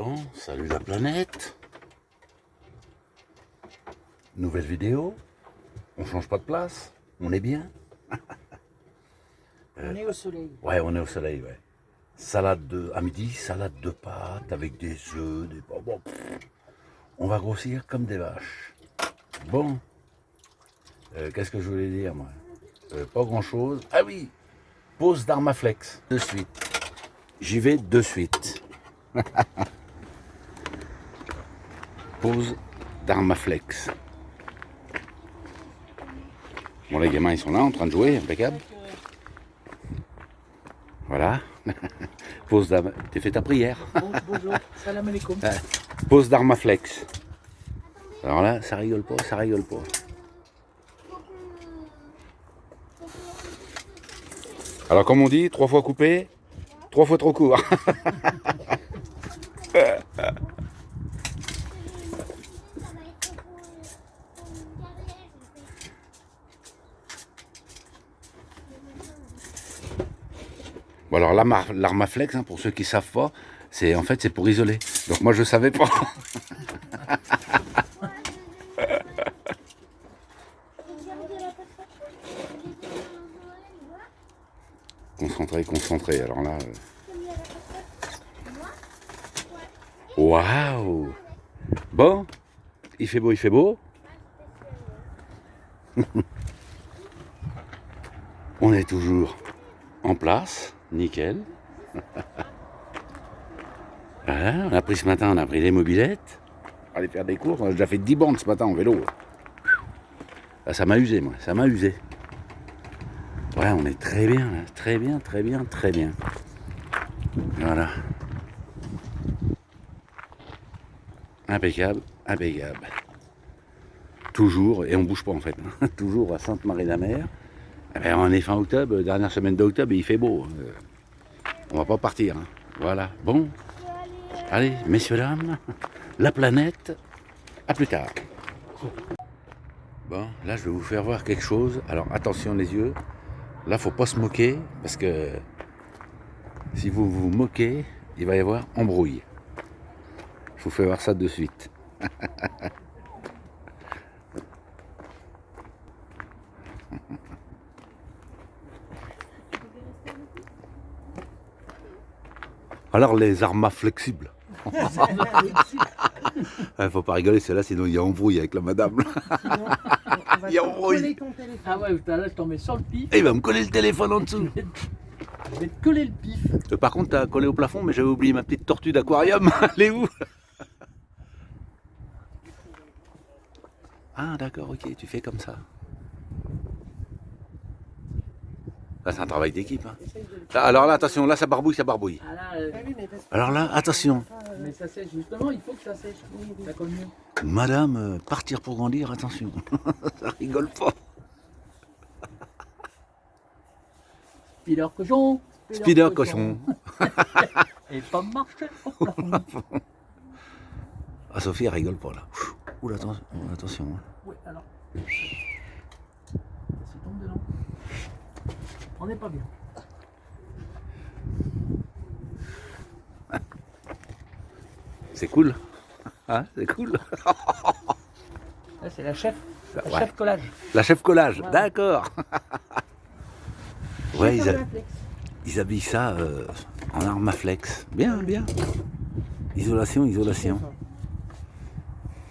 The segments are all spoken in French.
Bon, salut la planète. Nouvelle vidéo. On change pas de place. On est bien. On est au soleil. Ouais, on est au soleil, ouais. À midi, salade de pâtes avec des œufs, des bonbons. On va grossir comme des vaches. Bon. Qu'est-ce que je voulais dire, moi pas grand-chose. Ah oui, pause d'Armaflex. De suite. J'y vais de suite. Pause d'Armaflex. Bon, les gamins, ils sont là, en train de jouer, impeccable. Voilà. Pause d'Armaflex. T'as fait ta prière. Bonjour, salam alaikum. Pause d'Armaflex. Alors là, ça rigole pas, ça rigole pas. Alors comme on dit, 3 fois coupé, 3 fois trop court. Bon alors l'Armaflex, hein, pour ceux qui savent pas, c'est en fait c'est pour isoler. Donc moi je savais pas. Concentré, concentré. Alors là. Waouh! Bon, il fait beau, il fait beau. On est toujours en place, nickel. Voilà, on a pris ce matin, on a pris les mobylettes. Aller faire des courses, on a déjà fait 10 bandes ce matin en vélo. Là, ça m'a usé, moi, ça m'a usé. Ouais, on est très bien, là. Très bien, très bien, très bien. Voilà. Impeccable, impeccable. Toujours, et on bouge pas en fait, hein. Toujours à Sainte-Marie-la-Mer. Eh ben, on est fin octobre, dernière semaine d'octobre, et il fait beau. On va pas partir, hein. Voilà, bon. Allez, messieurs, dames, la planète, à plus tard. Bon, là je vais vous faire voir quelque chose. Alors attention les yeux. Là, faut pas se moquer, parce que si vous vous moquez, il va y avoir embrouille. Je vous fais voir ça de suite. Alors les armas flexibles. Faut pas rigoler, c'est là, sinon il y a embrouille avec la madame. Il y a embrouille. Ah ouais, tout à l'heure je tombais sur le pif. Et il va me coller le téléphone en dessous. Je vais te coller le pif. Par contre, t'as collé au plafond, mais j'avais oublié ma petite tortue d'aquarium. Elle est où? Ah d'accord, ok, tu fais comme ça. Là, c'est un travail d'équipe. Hein. Là, alors là, attention, là, ça barbouille, ça barbouille. Ah là, Alors là, attention. mais ça sèche, justement, il faut que ça sèche. Ça colle mieux. Madame, partir pour grandir, attention. Ça rigole pas. Spider cochon. Spider cochon. Et pas marcher. Ah, Sophie, elle rigole pas là. Oula, attention. Hein. Oui, alors. Ça tombe dedans. On n'est pas bien. C'est cool. Hein, c'est cool. Là, c'est la chef. La Ouais. chef collage. La chef collage, Voilà. d'accord. Ouais, Chef Armaflex. ils habillent ça en Armaflex. Bien, bien. Isolation, isolation.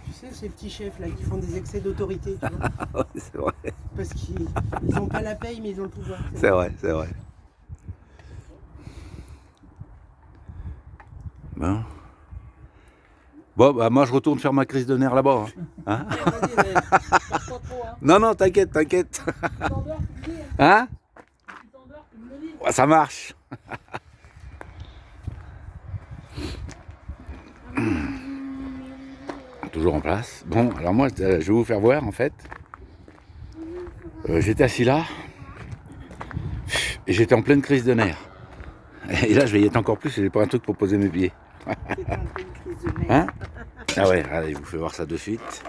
Tu sais, ces petits chefs là qui font des excès d'autorité, tu vois, Ouais, c'est vrai, parce qu'ils n'ont pas la paye mais ils ont le pouvoir. c'est vrai, c'est vrai. Bon. Bon, bah moi je retourne faire ma crise de nerfs là-bas. Hein. Hein. Vas-y, mais passe pas trop, hein. Non, non, t'inquiète, t'inquiète. Tu t'endors, tu me dis, hein. Hein? Tu t'endors, tu me le dis. Ouais, ça marche. Toujours en place. Bon, alors moi, je vais vous faire voir en fait. J'étais assis là et j'étais en pleine crise de nerfs. Et là, je vais y être encore plus et j'ai pas un truc pour poser mes pieds. C'est un peu une crise de nerfs. Hein? Ah ouais, allez, je vous fais voir ça de suite.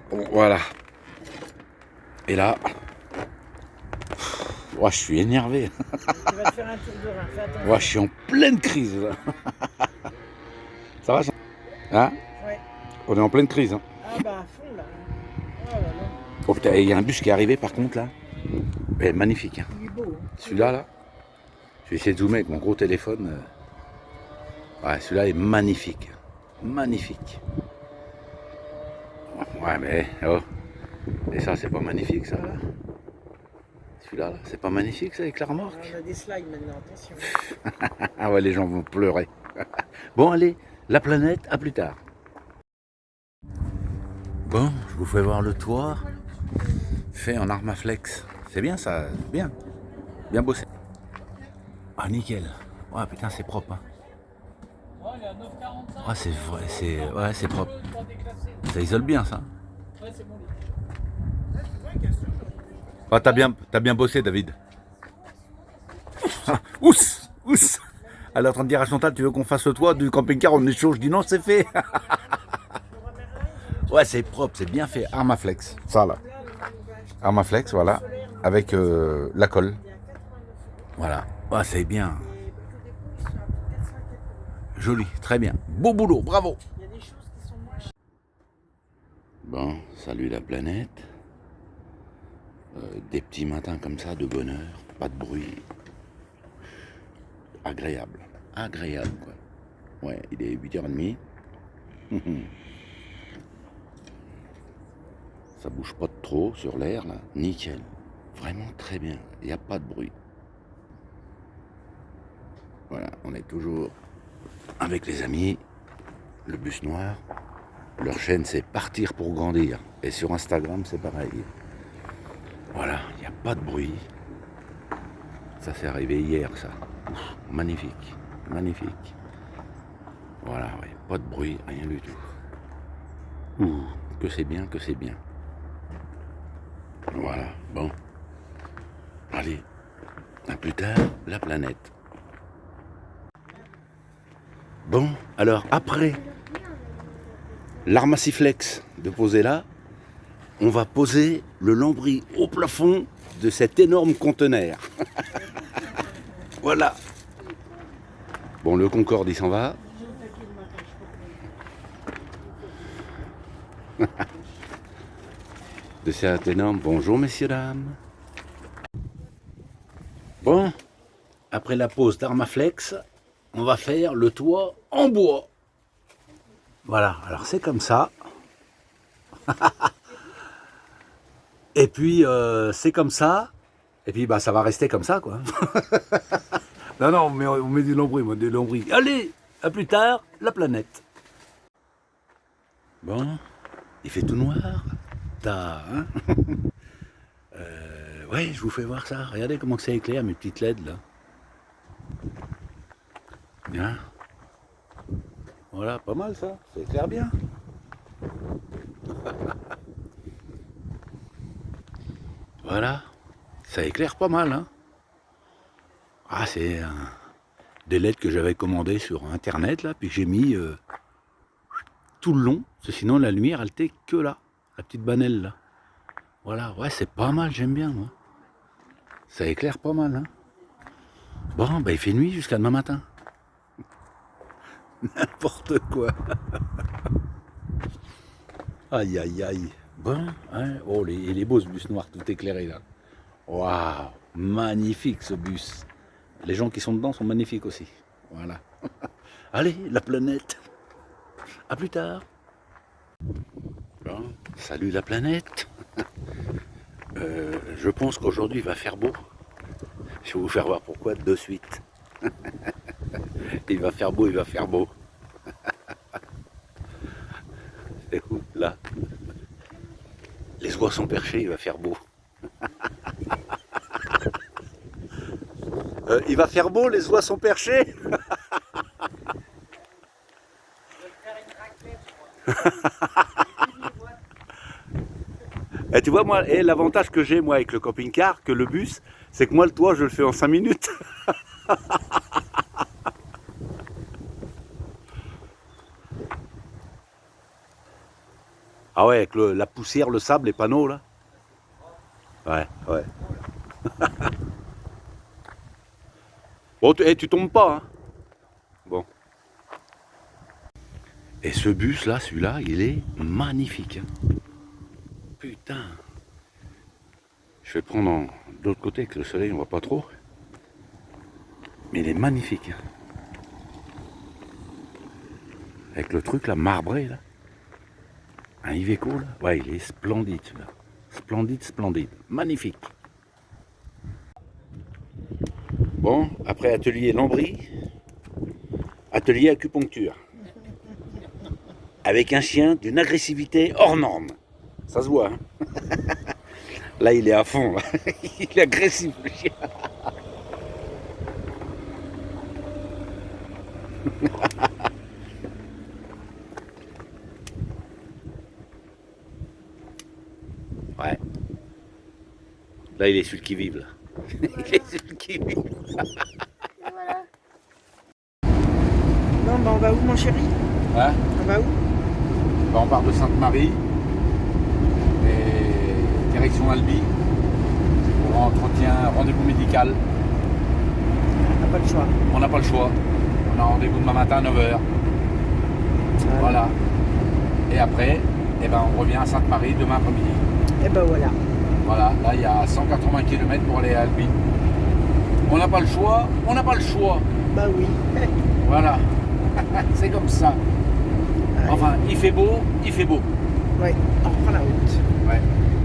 Bon, voilà. Et là, oh, je suis énervé. Tu vas te faire un tour de rein, fais attention. Ouais, je suis en pleine crise là. Hein? Ouais. On est en pleine crise. Hein. Ah bah à fond là. Oh là là. Oh putain, il y a un bus qui est arrivé par contre là. Ouais, magnifique. Hein. Il est beau. Hein. Celui-là, là. Je vais essayer de zoomer avec mon gros téléphone. Ouais, celui-là est magnifique. Magnifique. Ouais, mais oh. Et ça, c'est pas magnifique, ça, là. Celui-là, là, c'est pas magnifique, ça, avec la remorque. On a des slides maintenant, attention. Ah ouais, les gens vont pleurer. Bon, allez, la planète, à plus tard. Bon, je vous fais voir le toit. Fait en Armaflex. C'est bien, ça, bien. Bien bossé. Ah, nickel. Ouais, putain, c'est propre, hein. Ah, c'est vrai, c'est propre. Ça isole bien, ça. Ah, t'as bien bossé, David. Ous, ous. Elle est en train de dire à Chantal, tu veux qu'on fasse le toit du camping-car? On est chaud. Je dis non, c'est fait. Ouais, c'est propre, c'est bien fait. Armaflex, ça là. Armaflex, voilà, avec la colle. Voilà. Ah, c'est bien. Joli, très bien. Beau boulot, bravo. Bon, salut la planète. Des petits matins comme ça, de bonheur, pas de bruit. Agréable. Agréable, quoi. Ouais, il est 8h30. Ça bouge pas de trop sur l'air, là. Nickel. Vraiment très bien. Il n'y a pas de bruit. Voilà, on est toujours avec les amis. Le bus noir. Leur chaîne, c'est Partir pour grandir. Et sur Instagram, c'est pareil. Voilà, il n'y a pas de bruit. Ça s'est arrivé hier, ça. Ouf, magnifique, magnifique. Voilà, ouais, pas de bruit, rien du tout. Ouh, que c'est bien, que c'est bien. Voilà, bon. Allez, à plus tard, la planète. Bon, alors, après l'Armaciflex de poser là, on va poser le lambris au plafond de cet énorme conteneur. Voilà. Bon, le Concorde, il s'en va. De cet énorme. Bonjour, messieurs, dames. Bon, après la pause d'Armaflex, on va faire le toit en bois. Voilà, alors c'est comme ça. Et puis, c'est comme ça. Et puis, bah, ça va rester comme ça, quoi. Non, non, on met du lambris, moi, du lambris. Allez, à plus tard, la planète. Bon, il fait tout noir. Hein. Ouais, je vous fais voir ça. Regardez comment ça éclaire, mes petites LED, là. Bien. Voilà, pas mal, ça. Ça éclaire bien. Voilà. Ça éclaire pas mal, hein. Ah, c'est des LED que j'avais commandé sur Internet, là, puis que j'ai mis tout le long, parce que sinon la lumière, elle était que là, la petite banelle, là. Voilà, ouais, c'est pas mal, j'aime bien, moi. Ça éclaire pas mal, hein. Bon, bah, il fait nuit jusqu'à demain matin. N'importe quoi. Aïe, aïe, aïe. Bon, hein. Oh, il est beau ce bus noir, tout éclairé, là. Waouh, magnifique ce bus. Les gens qui sont dedans sont magnifiques aussi. Voilà. Allez, la planète. À plus tard. Bon, salut la planète. Je pense qu'aujourd'hui il va faire beau. Je vais vous faire voir pourquoi de suite. Il va faire beau, il va faire beau. C'est où là? Les oies sont perchées, il va faire beau. Il va faire beau, les oies sont perchées. Et tu vois, moi, l'avantage que j'ai, moi, avec le camping-car, que le bus, c'est que moi, le toit, je le fais en 5 minutes. Ah ouais, avec la poussière, le sable, les panneaux, là. Ouais, ouais. Bon, tu tombes pas, hein. Bon. Et ce bus là, celui-là, il est magnifique. Hein. Putain. Je vais le prendre de l'autre côté avec le soleil, on voit pas trop. Mais il est magnifique. Hein. Avec le truc là, marbré là. Un Iveco là. Ouais, il est splendide celui-là. Splendide, splendide. Magnifique. Bon, après atelier lambris, atelier acupuncture. Avec un chien d'une agressivité hors norme. Ça se voit. Hein. Là, il est à fond. Là. Il est agressif, le chien. Ouais. Là, il est celui qui vive, là. Il est celui qui vive. Non, bah on va où, mon chéri? Hein? On va où? On part de Sainte-Marie et direction Albi pour entretien, rendez-vous médical. On n'a pas le choix. On n'a pas le choix. On a rendez-vous demain matin à 9h. Voilà. Et après, eh ben, on revient à Sainte-Marie demain après-midi. Et ben voilà. Voilà, là il y a 180 km pour aller à Albi. On n'a pas le choix, on n'a pas le choix. Bah oui. Voilà. C'est comme ça. Allez. Enfin, il fait beau, il fait beau. Ouais, on reprend la route. Ouais.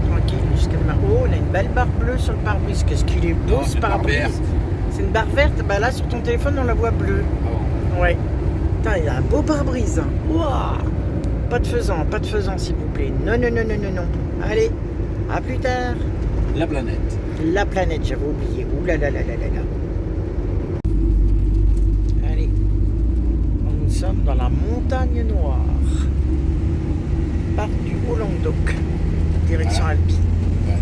Tranquille jusqu'à demain. Oh, on a une belle barre bleue sur le pare-brise. Qu'est-ce qu'il est beau Non, ce c'est une barre pare-brise. verte. C'est une barre verte. Bah là, sur ton téléphone, on la voit bleue. Ah bon. Ouais. Putain, il a un beau pare-brise. Waouh. Pas de faisant, s'il vous plaît. Non, non, non, non, non, non. Allez, à plus tard. La planète. La planète, j'avais oublié. Ouh là là là là là là. Allez. Nous sommes dans la montagne noire. Parc du Haut-Languedoc. Direction Voilà. Albi. Ouais.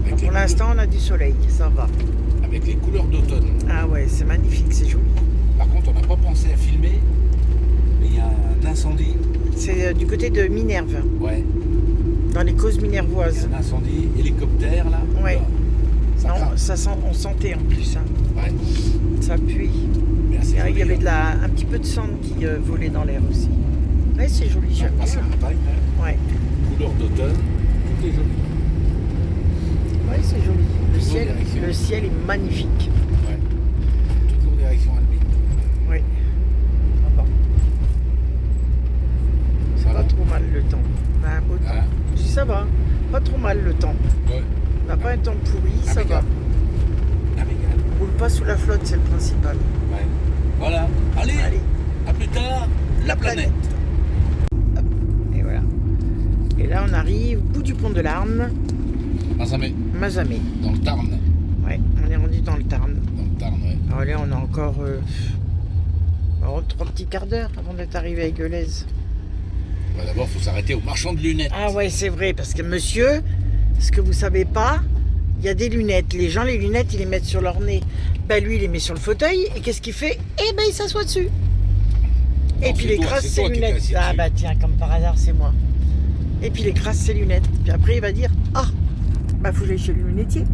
Avec Pour les l'instant, on a du soleil. Ça va. avec les couleurs d'automne. Ah ouais, c'est magnifique, c'est joli. Par contre, on n'a pas pensé à filmer, mais il y a un incendie. C'est du côté de Minerve, Ouais. dans les causes Il y a minervoises. un incendie, hélicoptère là. Ouais. Ça Non, craint. ça sent, on sentait en plus. Hein. Ouais. Ça pue. Mais assez Il y avait joli, hein. un petit peu de cendre qui volait dans l'air aussi. Ouais, c'est joli, j'aime Ah, c'est bien. montagne, hein. Ouais, Couleur d'automne, tout est joli. ouais c'est joli. Toujours direction. Le ciel est magnifique. Ouais. Toujours direction Albi. Oui. Ah bon. Ça Pas va. trop mal le temps. On a un beau temps. Hein. Je dis ça va. Pas trop mal le temps. Ouais. On n'a pas un temps pourri, ça va. Impeccable. Impeccable. On roule pas sous la flotte, c'est le principal. Ouais. Voilà. Allez, Allez, à plus tard, la planète. Hop, et voilà. Et là, on arrive au bout du pont de l'Arne, Mazamet, Mazamet. dans le Tarn. Ouais, on est rendu dans le Tarn. Dans le Tarn, ouais. Alors là, on a encore 3 petits quarts d'heure avant d'être arrivé à Gueulaise. Bah, d'abord, il faut s'arrêter au marchand de lunettes. Ah ouais, c'est vrai, parce que monsieur, ce que vous savez pas, il y a des lunettes. Les gens, les lunettes, ils les mettent sur leur nez. Ben lui, il les met sur le fauteuil, et qu'est-ce qu'il fait? Eh ben, il s'assoit dessus. Et Non, puis c'est il toi, écrase c'est ses toi qui t'es lunettes. assis Ah dessus. bah tiens, comme par hasard, c'est moi. Et puis il écrase ses lunettes. Puis après, il va dire, ah, bah faut que j'aille chez le lunetier.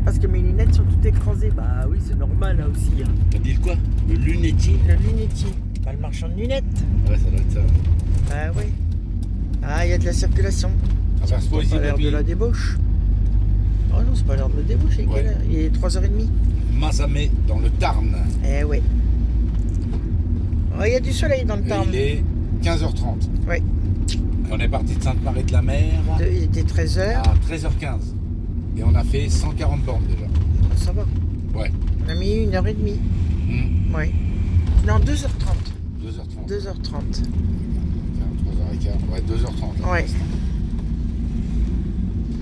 Parce que mes lunettes sont toutes écrasées. Bah oui, c'est normal là aussi. Hein. T'as dit le quoi? Le lunetier? Le lunetier, bah le marchand de lunettes. Ouais, ça doit être ça. Bah oui. Ah, il y a de la circulation. Traverse pas C'est ici, pas l'heure de papy. la débauche. Oh non, c'est pas l'heure de la débauche. Il est Ouais. quelle heure? Il est 3h30. Mazamet, dans le Tarn. Eh ouais. Oh, il y a du soleil dans le Et Tarn. il est 15h30. Ouais. On est parti de Sainte-Marie-de-la-Mer Il était 13h. à 13h15. Et on a fait 140 bornes déjà. Ça va. Ouais. On a mis 1h30. Ouais. Non, 2h30. 2h30. 2h30. 3h15. Ouais, 2h30. là, Ouais. pour l'instant.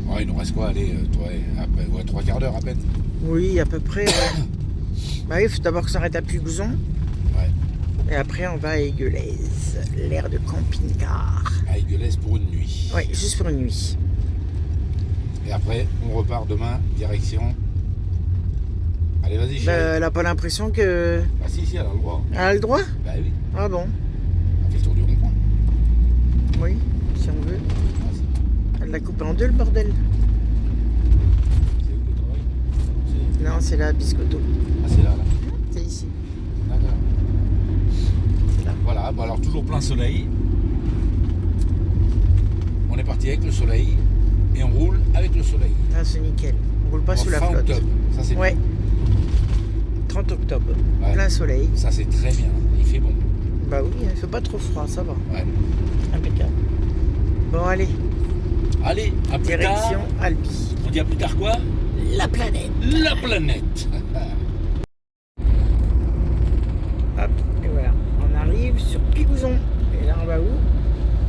Ouais, il nous reste quoi? Allez, toi, à peine, ouais, 3 quarts d'heure à peine. Oui, à peu près. Ouais. Bah oui, il faut d'abord qu'on s'arrête à Puigzon. Ouais. Et après, on va à Aiguelaise, l'aire de camping-car. À Aiguelaise pour une nuit. Oui, juste pour une nuit. Et après, on repart demain, direction. Allez, vas-y, Bah, chérie. elle n'a pas l'impression que. Bah, si, elle a le droit. Elle a le droit? Bah oui, Ah bon? on fait le tour du rond-point. Oui, si on veut. Vas-y. Elle l'a coupé en deux, le bordel. C'est où le travail? Non, c'est là, Biscotto. Ah, c'est là, là. C'est ici. D'accord. C'est là. Voilà, Voilà, bon, alors toujours plein soleil. On est parti avec le soleil et on roule avec le soleil. Ah, c'est nickel. On roule pas sous la Fin flotte. octobre, ça c'est Ouais. 30 octobre. Ouais. Plein soleil. bien. Ça c'est très bien, il fait bon. Bah oui, il fait pas trop froid, ça va. Ouais. Impeccable. Bon, allez. Allez, à plus Direction tard. Albi. On dit à plus tard quoi? La planète. La planète. Hop, et voilà. On arrive sur Pigouzon. Et là, on va où?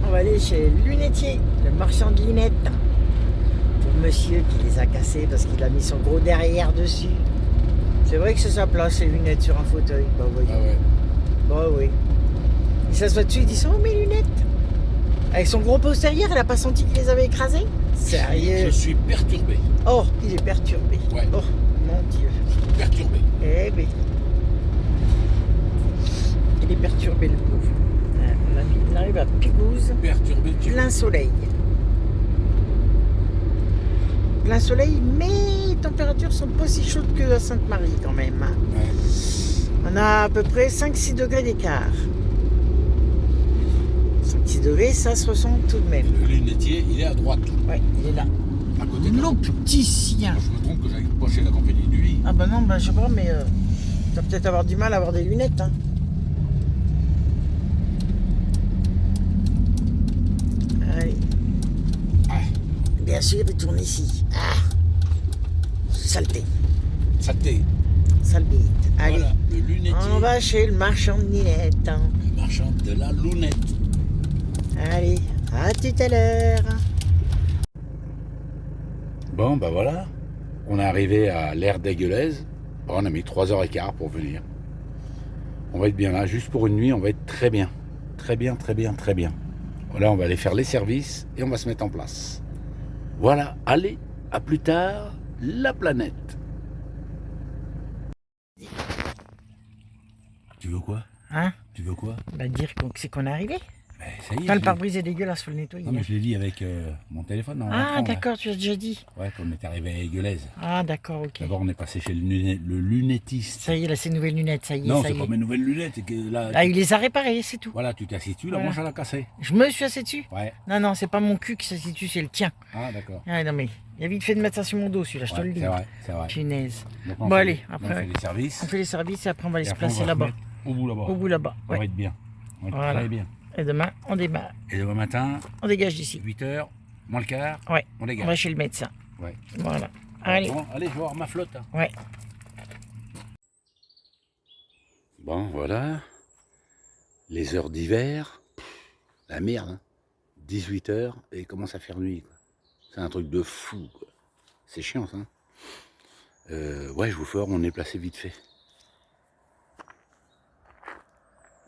On va aller chez le lunetier, le marchand de lunettes. Pour monsieur qui les a cassées parce qu'il a mis son gros derrière dessus. C'est vrai que c'est sa place, les lunettes sur un fauteuil. Bah voyons. Ah ouais. Bah oui. Il s'assoit dessus, il dit oh mes lunettes. Avec son gros postérieur, elle a pas senti qu'il les avait écrasées? Sérieux? Je suis perturbé. Oh, il est perturbé. Ouais. Oh, mon Dieu. Perturbé. Eh ben. Il est perturbé le pauvre. On arrive à Pigouze, Perturbé. plein soleil. Plein soleil, mais les températures sont pas si chaudes que à Sainte-Marie quand même. Hein. Ouais. On a à peu près 5-6 degrés d'écart. 5-6 degrés, ça se ressent tout de même. Le lunetier, il est à droite, Ouais, il est là. à côté de la... L'opticien. Je me trompe que j'aille pas chez la compagnie du lit. Ah bah non, bah je sais pas, mais tu vas peut-être avoir du mal à avoir des lunettes. Hein. Allez. Ah, Bien sûr, il tourne ici. Ah. Saleté. saleté. Sale bite. Allez. Voilà, le lunetier. On va chez le marchand de lunettes. Hein. Le marchand de la lunette. Allez, à tout à l'heure. Bon, bah voilà. On est arrivé à l'aire d'Aiguelaise. Bon, on a mis 3h15 pour venir. On va être bien là. Juste pour une nuit, on va être très bien. Très bien, très bien, très bien. Voilà, on va aller faire les services et on va se mettre en place. Voilà, allez, à plus tard, la planète. Tu veux quoi? Hein? Tu veux quoi? Bah dire que c'est qu'on est arrivé. Ben, ça y est. Quand le je pare-brise est dégueulasse, faut le nettoyer. Non, mais je l'ai dit avec mon téléphone. En Ah rentrant, là. d'accord, tu as déjà dit. Ouais, quand on est arrivé à Aiguelaise. Ah d'accord, ok. D'abord, on est passé chez le lunettiste. Ça y est, là c'est nouvelles lunettes, ça y est, Non, ça c'est y pas est. mes nouvelles lunettes. C'est que là, Ah, il les a réparées, c'est tout. voilà, tu t'es assis dessus, là, Voilà. moi, je l'ai cassé. Je me suis assis dessus. Ouais. Non, non, c'est pas mon cul qui s'assit dessus, c'est le tien. Ah, d'accord. Ah non mais, il a vite fait de mettre ça sur mon dos celui-là, je te Ouais, le dis. c'est vrai, c'est vrai. Punaise. Donc, Bon, fait- allez, on après, fait les services. On fait les services et après on va aller et se après, on placer va là-bas. se mettre au bout là-bas. Au bout là-bas, On va ouais. être bien. On va être Voilà. très bien. Et demain, on démarre. Et demain matin, On dégage d'ici. 8h, moins le quart, Ouais, on on dégage. va chez le médecin. Ouais. Voilà. Allez. Bon, allez, je vais voir ma flotte. Hein. Ouais. Bon, voilà. Les heures d'hiver. La merde. Hein. 18h et il commence à faire nuit. Quoi. C'est un truc de fou. Quoi. C'est chiant, ça. Hein. Ouais, je vous fais voir, on est placé vite fait.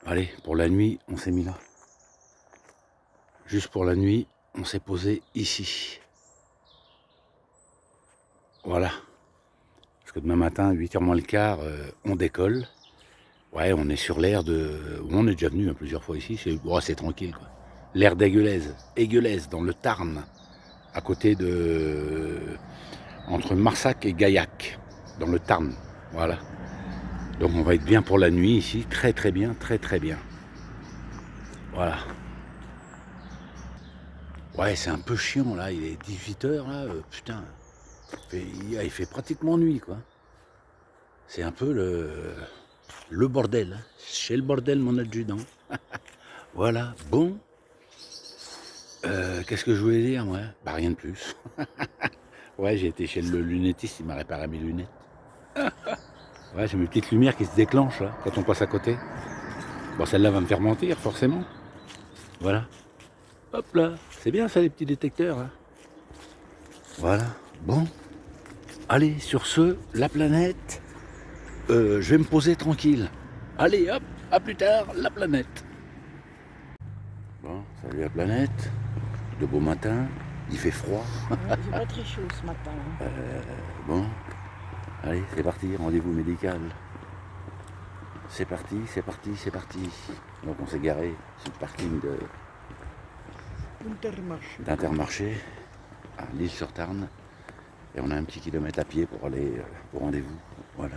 Allez, pour la nuit, on s'est mis là. Juste pour la nuit, on s'est posé ici. Voilà. Parce que demain matin, 8h moins le quart, on décolle. Ouais, on est sur l'aire de... On est déjà venu hein, plusieurs fois ici, c'est tranquille quoi. L'aire d'Aiguelaise, Aiguelaise, dans le Tarn, à côté de... entre Marsac et Gaillac, dans le Tarn, voilà. Donc on va être bien pour la nuit ici, très très bien, très très bien. Voilà. Ouais, c'est un peu chiant là, il est 18h là, putain. Il fait pratiquement nuit quoi. C'est un peu le bordel. Chez le bordel mon adjudant. Voilà, bon. Qu'est-ce que je voulais dire moi? Bah rien de plus. Ouais, j'ai été chez le lunettiste, il m'a réparé mes lunettes. Ouais, j'ai mes petites lumières qui se déclenchent là, quand on passe à côté. Bon, celle-là va me faire mentir, forcément. Voilà. Hop là, c'est bien ça les petits détecteurs. Hein. Voilà, bon. Allez, sur ce, la planète, je vais me poser tranquille. Allez, hop, à plus tard, la planète. Bon, salut la planète. De beau matin, il fait froid. C'est pas très chaud ce matin. Hein. Bon, allez, c'est parti, rendez-vous médical. C'est parti, c'est parti, c'est parti. Donc on s'est garé sur le parking d'Intermarché à l'Île-sur-Tarn. Et on a un petit kilomètre à pied pour aller au rendez-vous. Voilà.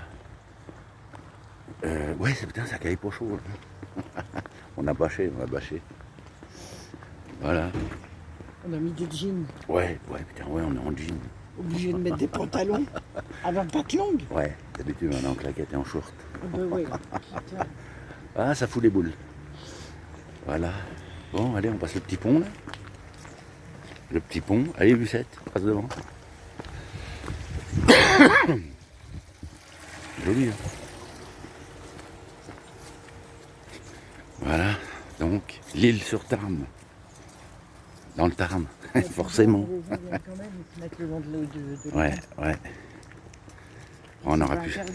Ouais, putain, ça caille pas chaud. Là. On a bâché, on a bâché. Voilà. On a mis des jeans. Ouais, putain, ouais, on est en jean. Obligé de mettre des pantalons avec pattes longues. Ouais, d'habitude, on est en claquette et en short. Ah bah ouais. Putain. Ah, ça fout les boules. Voilà. Bon, allez, on passe le petit pont, là. Le petit pont. Allez, Lucette, passe devant. Joli, hein. Voilà, donc, l'île sur Tarn. Dans le Tarn, forcément. Quand même, ils se mettent le long de Ouais. On aurait pu, donc.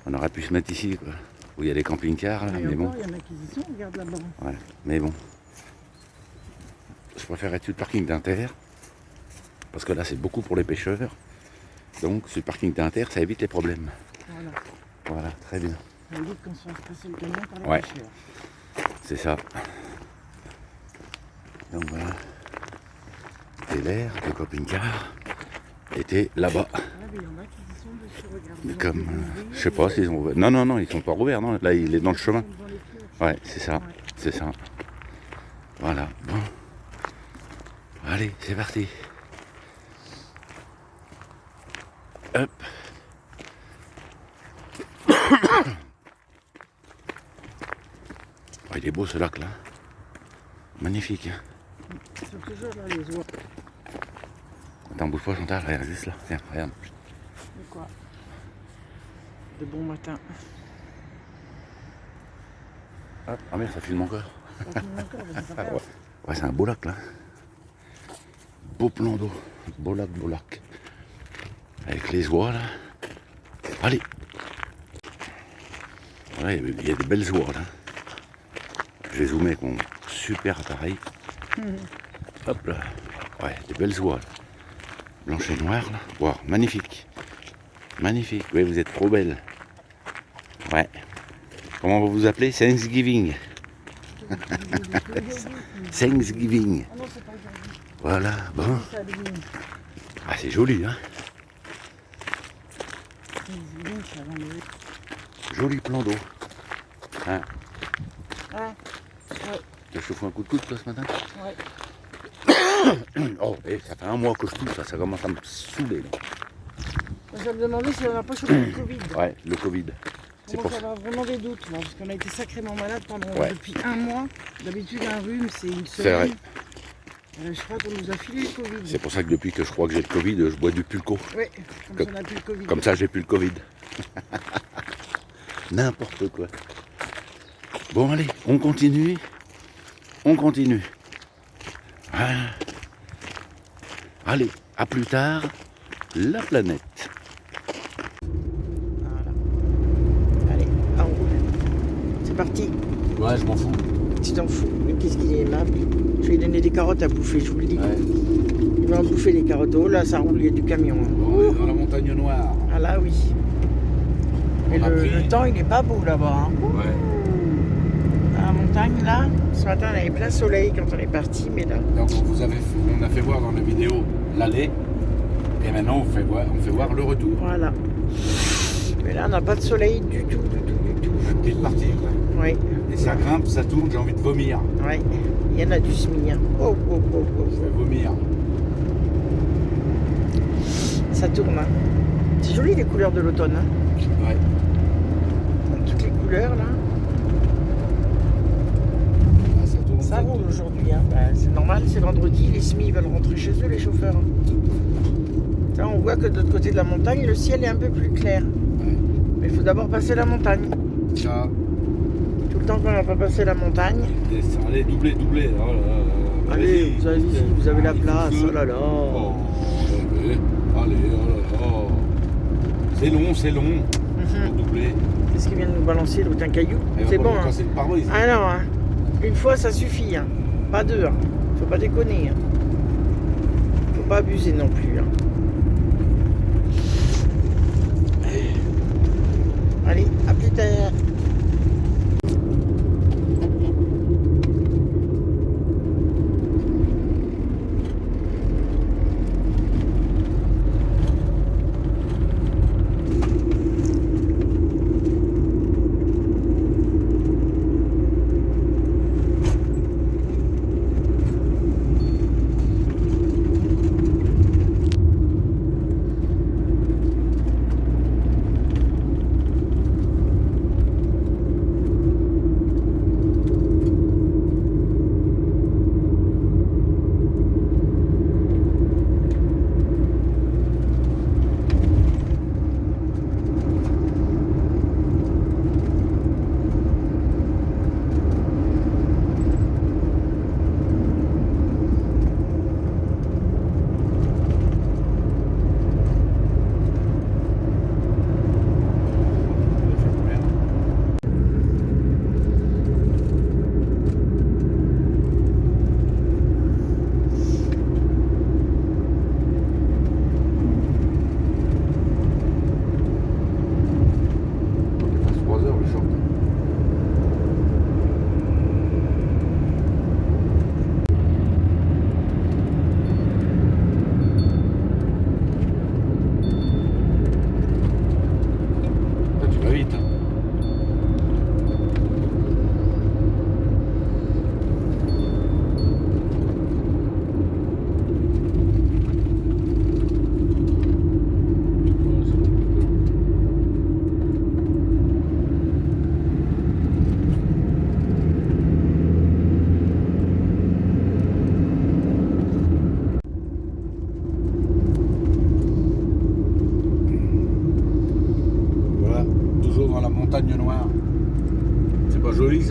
on aurait pu se mettre ici, quoi. Où il y a les camping-cars, là, Et mais bon. encore, il y en a qui y sont, regarde là-bas. Ouais, mais bon. Je préfère être sur le parking d'Inter. Parce que là, c'est beaucoup pour les pêcheurs. Donc, sur le parking d'Inter, ça évite les problèmes. Voilà. Voilà, très bien. Ça évite qu'on se fasse passer le camion par les Ouais. pêcheurs. C'est ça. Donc voilà. Et l'air de camping-car était là-bas. Ah, mais il y en a qui y sont dessus, regarde. Comme, je sais pas s'ils ont... Non, ils sont pas ouverts, non. Là, il est dans le chemin. Ouais, c'est ça. C'est ça. Voilà. Bon. Allez, c'est parti. Hop. Oh, il est beau ce lac là. Magnifique. Hein. Ils sont toujours là, les oies. Attends, bouge pas Chantal, regarde juste là. Tiens, regarde. De quoi? De bon matin. Hop. Ah merde, ça filme encore. Ça filme encore, mais c'est pas grave. Ouais, c'est un beau lac là. Beau plan d'eau. Beau lac. Avec les oies là. Allez. Voilà, il y a des belles oies là. Je vais zoomer avec mon super appareil. Hop là. Ouais, des belles oies là. Blanche et noire là. Wow, magnifique. Magnifique. Oui, vous êtes trop belle. Ouais. Comment on va vous appeler? Thanksgiving. Thanksgiving. Ah non, c'est pas aujourd'hui. Voilà, bon. C'est à Lille. Ah, c'est joli, hein. Thanksgiving, c'est avant le... Joli plan d'eau. Hein. Ah, ouais, Tu as chauffé un coup de coude, toi, ce matin? ouais. Oh, ça fait un mois que je tousse, ça commence à me saouler. Là. Je me demandais si on n'a pas chopé le Covid. Ouais, le Covid. C'est Moi, pour ça va vraiment des doutes, là, parce qu'on a été sacrément malade Ouais. depuis un mois. D'habitude, un rhume, c'est une C'est vrai. semaine. Je crois qu'on nous a filé le Covid. C'est pour ça que depuis que je crois que j'ai le Covid, je bois du Pulco. Oui, comme ça, on n'a plus le Covid. Comme ça, j'ai plus le Covid. N'importe quoi. Bon, allez, on continue. On continue. Voilà. Allez, à plus tard, la planète. Voilà. Allez, on roule. C'est parti. Ouais, je m'en fous. Tu t'en fous. Mais qu'est-ce qu'il est aimable. Je vais lui donner des carottes à bouffer, je vous le dis. Ouais. Il va en bouffer les carottes. Oh là, ça roule, il y a du camion. Hein. On est dans la montagne noire. Ah là, oui. Mais On a pris- le temps, il est pas beau là-bas. Hein. Ouais. À la montagne, là, ce matin, on avait plein soleil quand on est parti, mais là... Donc on a fait voir dans la vidéo l'aller. Et maintenant on fait voir le retour. Voilà. Mais là, on n'a pas de soleil du tout. Une petite partie. Quoi. Oui, Et ça grimpe, ça tourne, j'ai envie de vomir. oui. Il y en a du SMI. Hein. Oh. Je vais vomir. Ça tourne. Hein. C'est joli les couleurs de l'automne. Hein. Ouais. Toutes les couleurs, là. Ah, ça tourne. Ça roule aujourd'hui. Hein. Ben, c'est normal, c'est vendredi. Les SMI veulent rentrer chez eux, les chauffeurs. Hein. Là, on voit que de l'autre côté de la montagne, le ciel est un peu plus clair. Ouais. Mais il faut d'abord passer la montagne. Ça. Tout le temps qu'on n'a pas passé la montagne. Allez, doublez. Oh là là. Allez, vous avez la Il faut place. que- Oh là là. Oh, allez, oh là là. C'est long. Pour doubler. Qu'est-ce qu'il vient de nous balancer l'autre, un caillou? C'est bon. Hein. C'est le pare-brise. Ah non, hein. Une fois ça suffit. Hein. Pas deux. Hein. Faut pas déconner. Hein. Faut pas abuser non plus. Hein. Allez, à plus tard.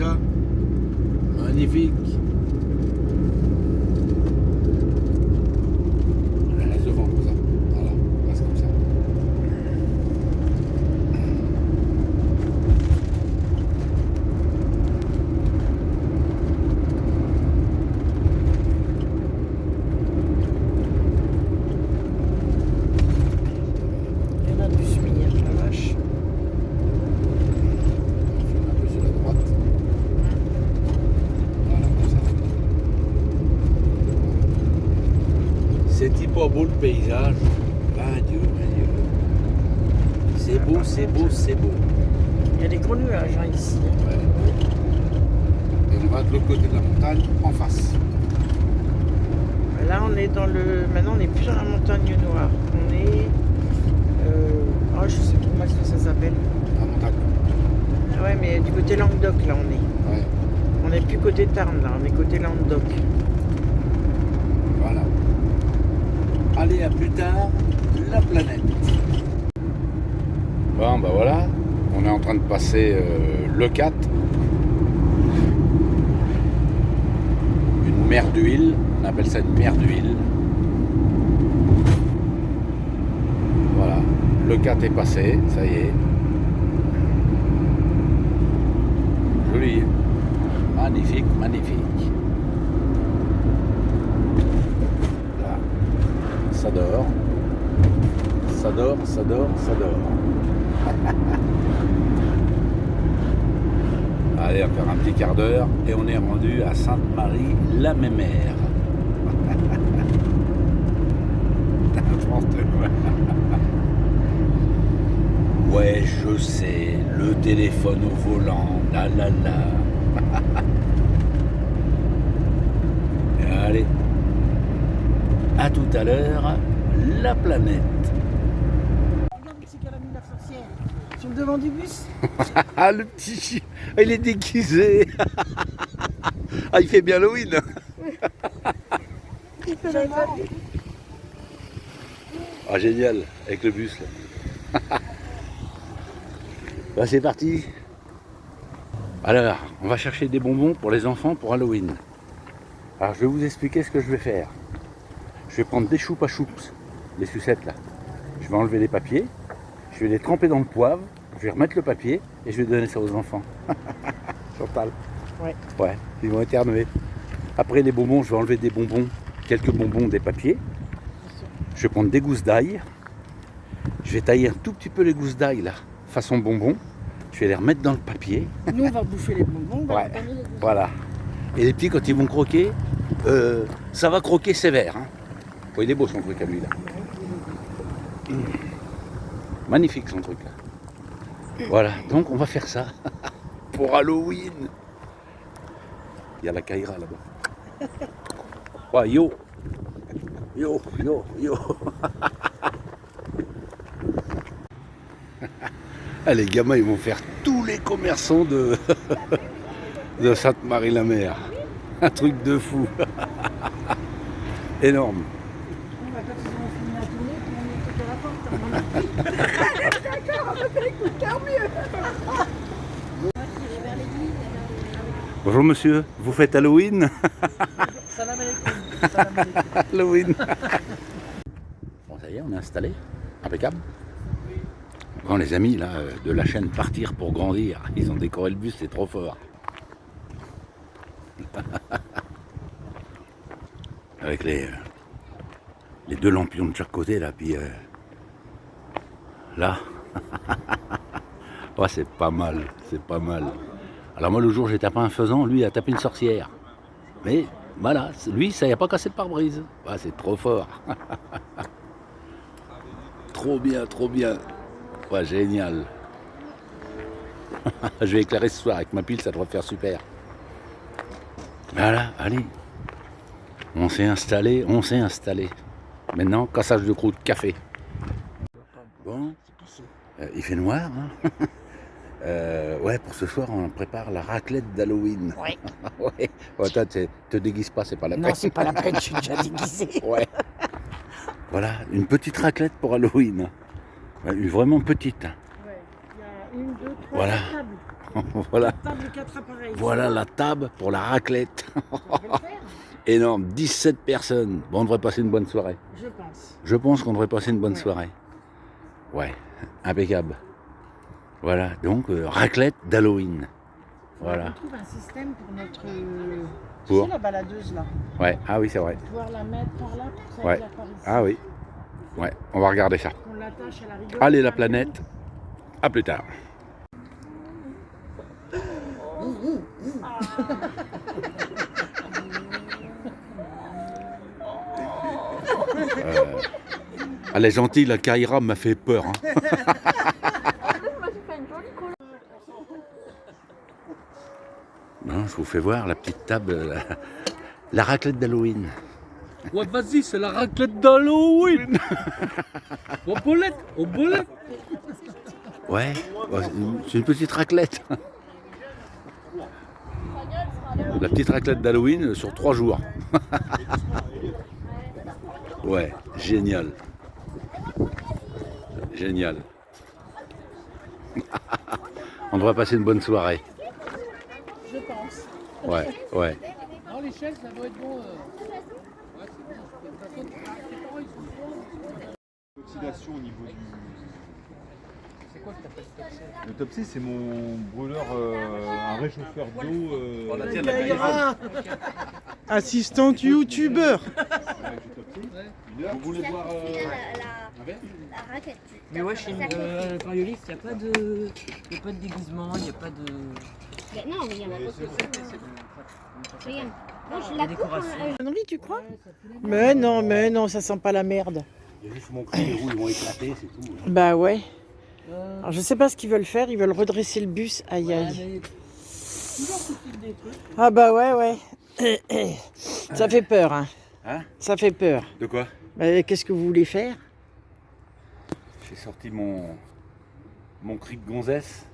Voilà. Magnifique. Reste devant comme ça. Voilà, reste comme ça. Il y en a du semi, la vache. On filme un peu sur la droite. Voilà, comme ça. C'est pas beau le paysage. Ah Dieu, mon Dieu. C'est beau, c'est beau, c'est beau. Il y a des gros nuages hein, ici. Ouais. Et on va de l'autre côté de la montagne, en face. Là, on est dans le. Maintenant, on n'est plus dans la montagne noire. On est. Oh, je sais pas comment est-ce que ça s'appelle. La montagne. Ah ouais, mais du côté Languedoc, là, on est. Ouais. On n'est plus côté Tarn, là. On est côté Languedoc. Voilà. Allez, à plus tard, la planète. Bon, ben voilà, on est en train de passer le 4. Une mer d'huile, on appelle ça une mer d'huile. Voilà, le 4 est passé, ça y est. Joli, magnifique, magnifique. Là, ça dort. Ça dort, ça dort, ça dort. Allez, on va faire un petit quart d'heure et on est rendu à Sainte-Marie-la-Mémère. Ouais, je sais, le téléphone au volant, la la la. Allez, à tout à l'heure, la planète. Regarde c'est qu'elle a mis la sorcière. Sur le devant du bus. Ah, le petit chien, il est déguisé. Ah, il fait bien Halloween. J'avais pas vu. Ah, génial, avec le bus là. Bah, c'est parti. Alors, on va chercher des bonbons pour les enfants pour Halloween. Alors, je vais vous expliquer ce que je vais faire. Je vais prendre des choupa choups, les sucettes là. Je vais enlever les papiers, je vais les tremper dans le poivre, je vais remettre le papier et je vais donner ça aux enfants. Chantal. Ouais. Ouais, ils vont éternuer. Après les bonbons, je vais enlever des bonbons, quelques bonbons des papiers. Je vais prendre des gousses d'ail. Je vais tailler un tout petit peu les gousses d'ail là, façon bonbon. Je vais les remettre dans le papier. Nous, on va bouffer les bonbons. On va Ouais. leur donner les gousses. Voilà. Et les petits, quand ils vont croquer, ça va croquer sévère. Hein. Oh, il est beau son truc à lui là. Magnifique son truc là. Voilà, donc on va faire ça pour Halloween. Il y a la Kaira là-bas. Ouais, yo. Yo, yo, yo. Ah, les gamins, ils vont faire tous les commerçants de, de Sainte-Marie-la-Mer. Un truc de fou. Énorme. Bon, bah, quand ils auront fini la tournée, tout le monde est à la porte. D'accord, écoute, tant mieux. Bonjour monsieur, vous faites Halloween? Salam alaikum. Salam alaikum. Halloween. Bon, ça y est, on est installé. Impeccable. Bon, les amis là, de la chaîne Partir pour grandir, ils ont décoré le bus, c'est trop fort. Avec les deux lampions de chaque côté là, puis là. Ouais, c'est pas mal, c'est pas mal. Alors moi le jour j'ai tapé un faisan, lui il a tapé une sorcière. Mais voilà, lui ça y a pas cassé le pare-brise. Ouais, c'est trop fort. Trop bien, trop bien. Ouais, génial. Je vais éclairer ce soir avec ma pile, ça devrait faire super. Voilà, allez. On s'est installé, on s'est installé. Maintenant, cassage de croûte, café. Bon, il fait noir, hein. Ouais, pour ce soir, on prépare la raclette d'Halloween. Ouais. Ouais. Ouais, toi, te déguise pas, c'est pas la peine. Non, c'est pas la peine, je suis déjà déguisé. Ouais. Voilà, une petite raclette pour Halloween. Ouais, une vraiment petite. Ouais, il y a une, deux, trois Voilà. tables. Voilà. Table 4 appareils. Voilà la table pour la raclette. Ça va le faire, Énorme, 17 personnes. Bon, on devrait passer une bonne soirée. je pense. Je pense qu'on devrait passer une bonne Ouais. soirée. Ouais, impeccable. Voilà, donc raclette d'Halloween. Voilà. On trouve un système pour notre... Pour Tu sais, la baladeuse là. Ouais, ah oui, c'est vrai. Pouvoir la mettre par là pour que ça Ouais. éclaire par ici. Ah oui. Ouais, on va regarder ça. Qu'on l'attache à la rigole. Allez, la planète. À plus tard. Elle est gentille, la Kaira m'a fait peur. Hein. Non, je vous fais voir la petite table, la raclette d'Halloween. Ouais, vas-y, c'est la raclette d'Halloween. Au bolet. Ouais, c'est une petite raclette. La petite raclette d'Halloween sur 3 jours. Ouais, génial. Génial. On devrait passer une bonne soirée. Je pense. Ouais, ouais. Non, les chaises, ça doit être bon. Ouais, c'est bon. L'oxydation au niveau du... C'est quoi que t'appelles ça? Le top C, c'est mon brûleur, un réchauffeur d'eau. Assistante youtubeur. Vous voulez voir... La raquette. Mais ouais, chez Coriolis, il n'y a pas de déguisement, il n'y a pas de. Non, mais il y en a pas. Regarde. Non, je La la coupe. décoration. Connerie, tu crois? Mais non, ça sent pas la merde. Il y a juste mon cri, les roues, ils vont éclater, c'est tout. Bah ouais. Alors je sais pas ce qu'ils veulent faire, ils veulent redresser le bus. Aïe aïe. Ah bah ouais. Ça fait peur, hein. Hein? Ça fait peur. De quoi? Bah, qu'est-ce que vous voulez faire? J'ai sorti mon cri de gonzesse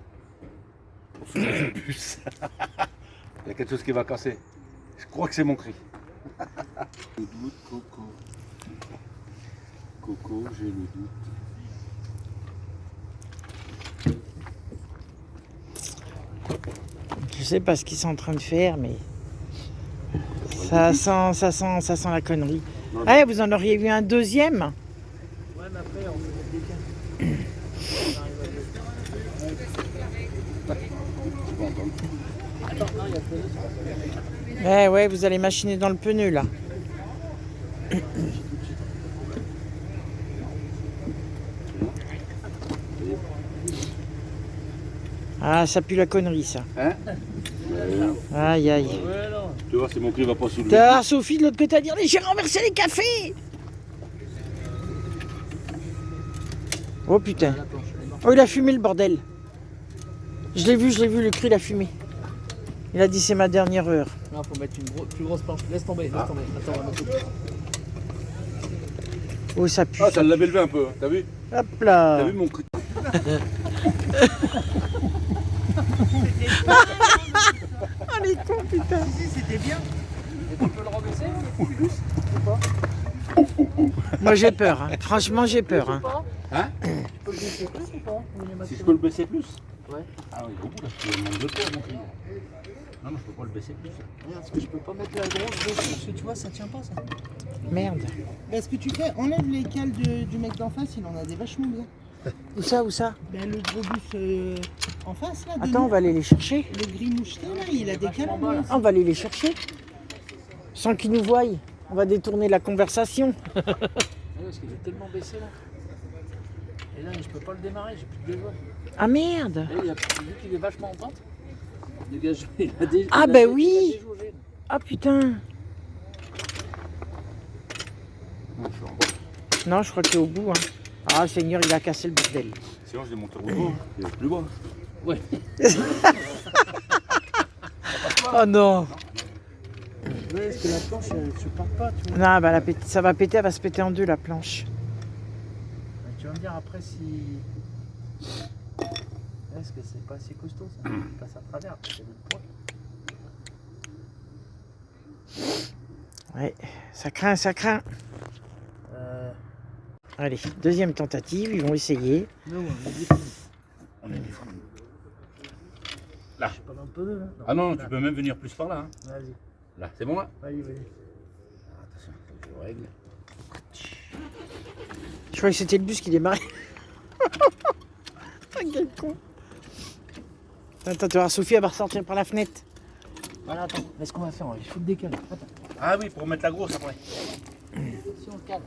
pour soulever le bus. Il y a quelque chose qui va casser. Je crois que c'est mon cri. Le doute, Coco. Coco, j'ai le doute. Je sais pas ce qu'ils sont en train de faire, mais ça sent la connerie. Ah, vous en auriez vu un deuxième? Ouais, mais après, on fait des Attends, non, il y a que ça. Ouais, vous allez machiner dans le pneu là. Ah, ça pue la connerie ça. Hein? Aïe aïe. Ouais, non. Tu vois, si mon cri va pas soulever. T'as Sophie de l'autre côté à dire j'ai renversé les cafés. Oh putain. La planche, elle est morte. Oh, il a fumé le bordel. Je l'ai vu, le cri, il a fumé. Il a dit c'est ma dernière heure. Non, faut mettre une plus grosse planche. Laisse tomber, laisse tomber. Attends, on va mettre tout. Oh, ça pue. Ah, ça l'avait levé un peu, t'as vu? Hop là. T'as vu mon cri? Oh, les cons, putain. C'était bien. Et tu peux le rebaisser, plus ou pas? Moi, j'ai peur. Hein. Franchement, j'ai peur. Hein. Hein? Tu peux le baisser plus ou pas? Si je peux le baisser plus? Ouais. Ah oui, au bout là, je manque de poids mon cri. Non, je peux pas le baisser plus. Regarde, parce que je peux pas mettre la grosse dessus, parce que tu vois, ça tient pas ça. Merde. Mais ce que tu fais, enlève les cales du mec d'en face, il en a des vachement bien. Où ça? Ben, le gros bus en face là. de Attends, nous, on va aller les chercher. Le gris moucheté là, il a des cales en bas. On va aller les chercher. Sans qu'ils nous voient. On va détourner la conversation. Ouais, parce que j'ai tellement baissé là. Et là, je peux pas le démarrer, j'ai plus de gasoil. Ah merde. Et vu qu'il est vachement en pente, le gasoil, il a déjà. Ah, ben oui. Ah putain. Non, je crois qu'il est au bout. Hein. Ah Seigneur, il a cassé le bordel. Sinon, je l'ai monté au bout. Il est plus bas. Ouais. Oh non. Ouais, parce que la planche elle supporte pas, tu vois. Non, bah, ça va péter, elle va se péter en deux la planche. Tu vas me dire après si. Est-ce que c'est pas assez costaud ça? Il passe à travers, c'est le poids. Ouais, ça craint. Allez, deuxième tentative, ils vont essayer. Non, On est des fous. peu là. Ah non, tu peux même venir plus par là. Hein. Vas-y, Là, c'est bon là? vas-y, vas-y. Attention, faut que je règle. Je croyais que c'était le bus qui démarrait. Quel con. Attends, tu vois, Sophie, elle va ressortir par la fenêtre. Voilà, attends, mais ce qu'on va faire, il faut le décaler. Attends, Ah oui, pour mettre la grosse après. si on le cale.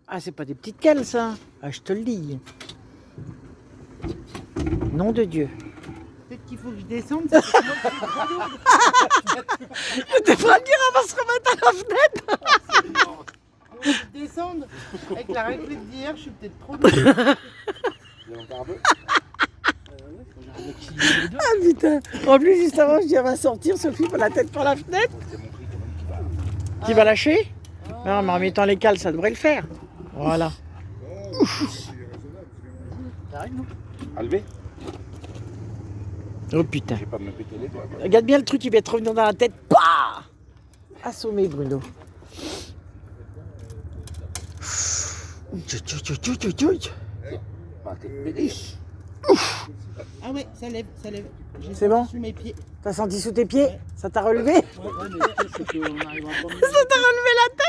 Ah, c'est pas des petites cales, ça. Ah, je te le dis. Nom de Dieu. Peut-être qu'il faut que je descende. Ça fait que moi, je suis trop lourde. Je devrais le dire, elle va se remettre à la fenêtre. Faut que je descende. Avec la raclette d'hier, je suis peut-être trop lourde. Ah putain. En plus, juste avant, je dis, elle va sortir, Sophie, pour la tête par la fenêtre. Qui va lâcher? Non, mais en mettant les cales, ça devrait le faire. Voilà. T'arrives, non? À lever? Oh putain. Je vais pas me péter les doigts. Quoi. Regarde bien le truc qui va te revenir dans la tête. Pah! Assommé, Bruno. Ah, t'es pédé. Ah ouais, ça lève, ça lève. J'ai C'est bon? sous mes pieds. T'as senti sous tes pieds? Ouais. Ça t'a relevé? Ouais, mais le truc, c'est qu'on arrivera pas mieux. Ça t'a relevé la tête?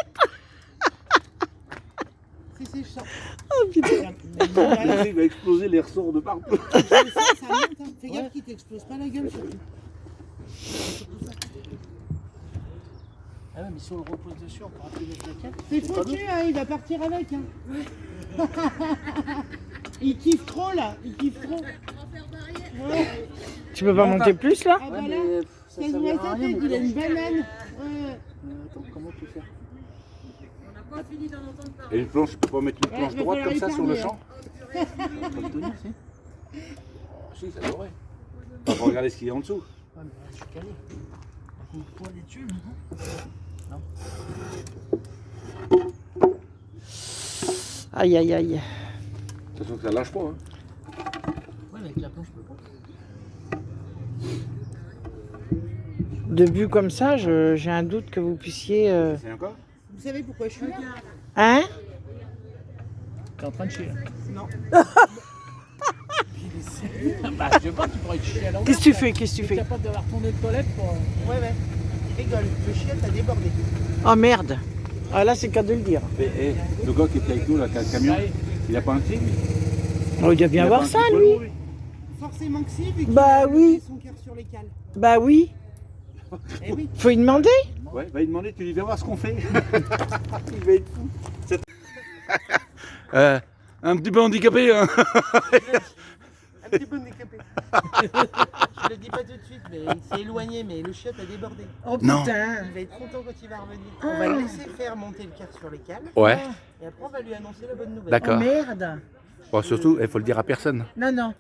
Si, je sens. Oh putain. Mais non, là, Il va exploser les ressorts de partout. ça monte, hein. Fais gaffe qu'il t'explose pas la gueule, surtout. Ah ouais, mais si on le repose dessus, on pourra plus mettre la cale. C'est foutu, hein, il va partir avec. Hein. Il kiffe trop là, il kiffe trop. Ouais. Tu peux pas monter plus là? Ah Ouais, bah là, mais ça se voit sa tête, il a une banane. Ouais. Attends, comment tu fais? Et une planche, tu peux pas mettre une planche il va droite falloir comme ça sur le épargner, champ? On peut le tenir, si? Oh, si, ça devrait. On va regarder ce qu'il y a en dessous. Ouais, mais je suis calé. On peut aller dessus, non? Aïe aïe aïe. De toute façon, ça lâche pas. Hein. Ouais, mais avec la planche, je peux pas. De vue comme ça, j'ai un doute que vous puissiez. C'est encore? Vous savez pourquoi je suis là? Hein? T'es en train de chier là. Non. Bah, je sais pas, tu pourrais te chier à l'envers. Qu'est-ce que tu fais? Qu'est-ce que tu Tu es fais? capable d'avoir tourné de toilette pour. Ouais. Rigole, le chien a débordé. Oh merde. Ah là, c'est le cas de le dire. Et le gars qui était avec nous, là, qui a le camion, il a pas un cri, lui? Oh, il doit bien voir ça, lui. Forcément que si, vu qu'il Bah a oui. mis son cœur sur les cales. Bah oui. Eh oui. Faut lui demander. Ouais, va lui demander, tu lui viens voir ce qu'on fait. Il va être fou. Un petit peu handicapé, hein. Un petit peu handicapé. Je le dis pas tout de suite, mais il s'est éloigné, mais le chiotte a débordé. Oh Non. putain. Il va être content quand il va revenir. On va le laisser faire monter le cœur sur les cales. Ouais, Et après, on va lui annoncer la bonne nouvelle. Oh d'accord. merde. Bon, surtout, il faut le dire à personne. Non, non.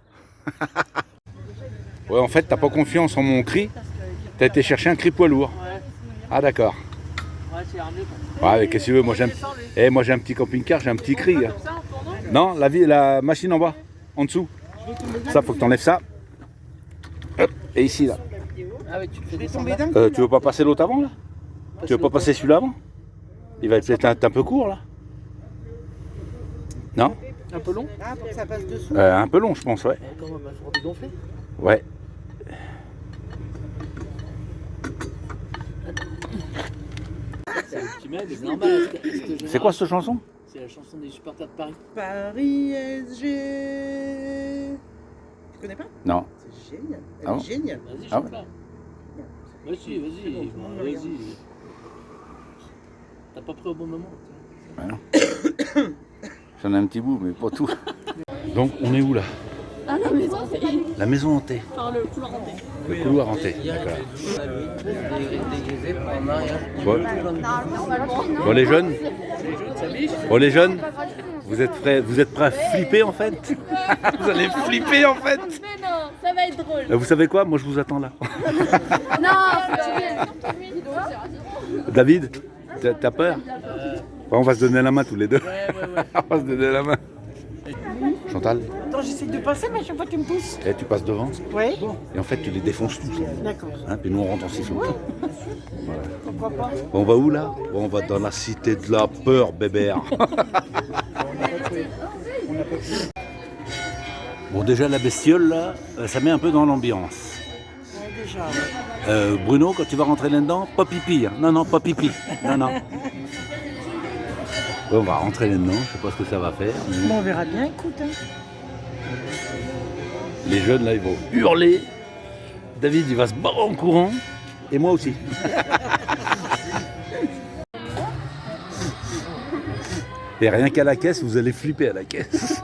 Ouais, en fait, t'as pas confiance en mon cri. T'as été chercher un cri poids lourd. Ouais, Ah, d'accord. ouais, c'est armé quoi. Ouais, mais qu'est-ce que tu veux, moi j'ai un petit camping-car, j'ai un petit cri. Hein. Non, la machine en bas, en dessous. Ça, faut que t'enlèves ça. Hop, et ici, là. Ah ouais, tu le fais Je vais descendre. tomber d'un coup. Tu veux pas passer l'autre avant, là? Tu veux pas passer celui-là avant? Il va être peut-être un peu court, là. Non? Un peu long. Ah, pour que ça passe dessous. Un peu long, je pense, ouais. Comment bah, faut dégonfler. Ouais. C'est un petit mail, c'est normal. C'est quoi cette chanson? C'est la chanson des supporters de Paris. Paris SG. Tu connais pas? Non. C'est génial. Elle Ah bon est géniale. Vas-y, Ah chante là. Vas-y, vas-y. bon, tout le monde me regarde. Vas-y. T'as pas pris au bon moment. Ouais, non. J'en ai un petit bout, mais pas tout. Donc, on est où, là? Ah, la maison hantée. La maison hantée. Enfin, le couloir hanté. Le couloir hanté. D'accord. Déguisé pour un mariage. Bon. Bon, les jeunes? Bon, les jeunes? Vous êtes prêts à flipper, en fait? Vous allez flipper, en fait? Mais non, ça va être drôle. Vous savez quoi? Moi, je vous attends là. Non, faut que tu viennes. David, t'as peur? On va se donner la main tous les deux. Ouais. On va se donner la main. Chantal? quand j'essaye de passer, mais à chaque fois tu me pousses. Et tu passes devant, Oui, et en fait tu les défonces tous. d'accord. Hein, puis nous on rentre en sifflant. Pourquoi pas? On va où là? On va dans la cité de la peur, bébert. Bon, déjà la bestiole là, ça met un peu dans l'ambiance. Ouais, déjà, ouais. Bruno, quand tu vas rentrer là-dedans, pas pipi. Hein. Non, non, pas pipi. Non, non. Ouais, on va rentrer là-dedans, je sais pas ce que ça va faire. mais Bon, on verra bien, écoute. Hein. Les jeunes là, ils vont hurler. David, il va se barrer en courant. Et moi aussi. Et rien qu'à la caisse, vous allez flipper à la caisse.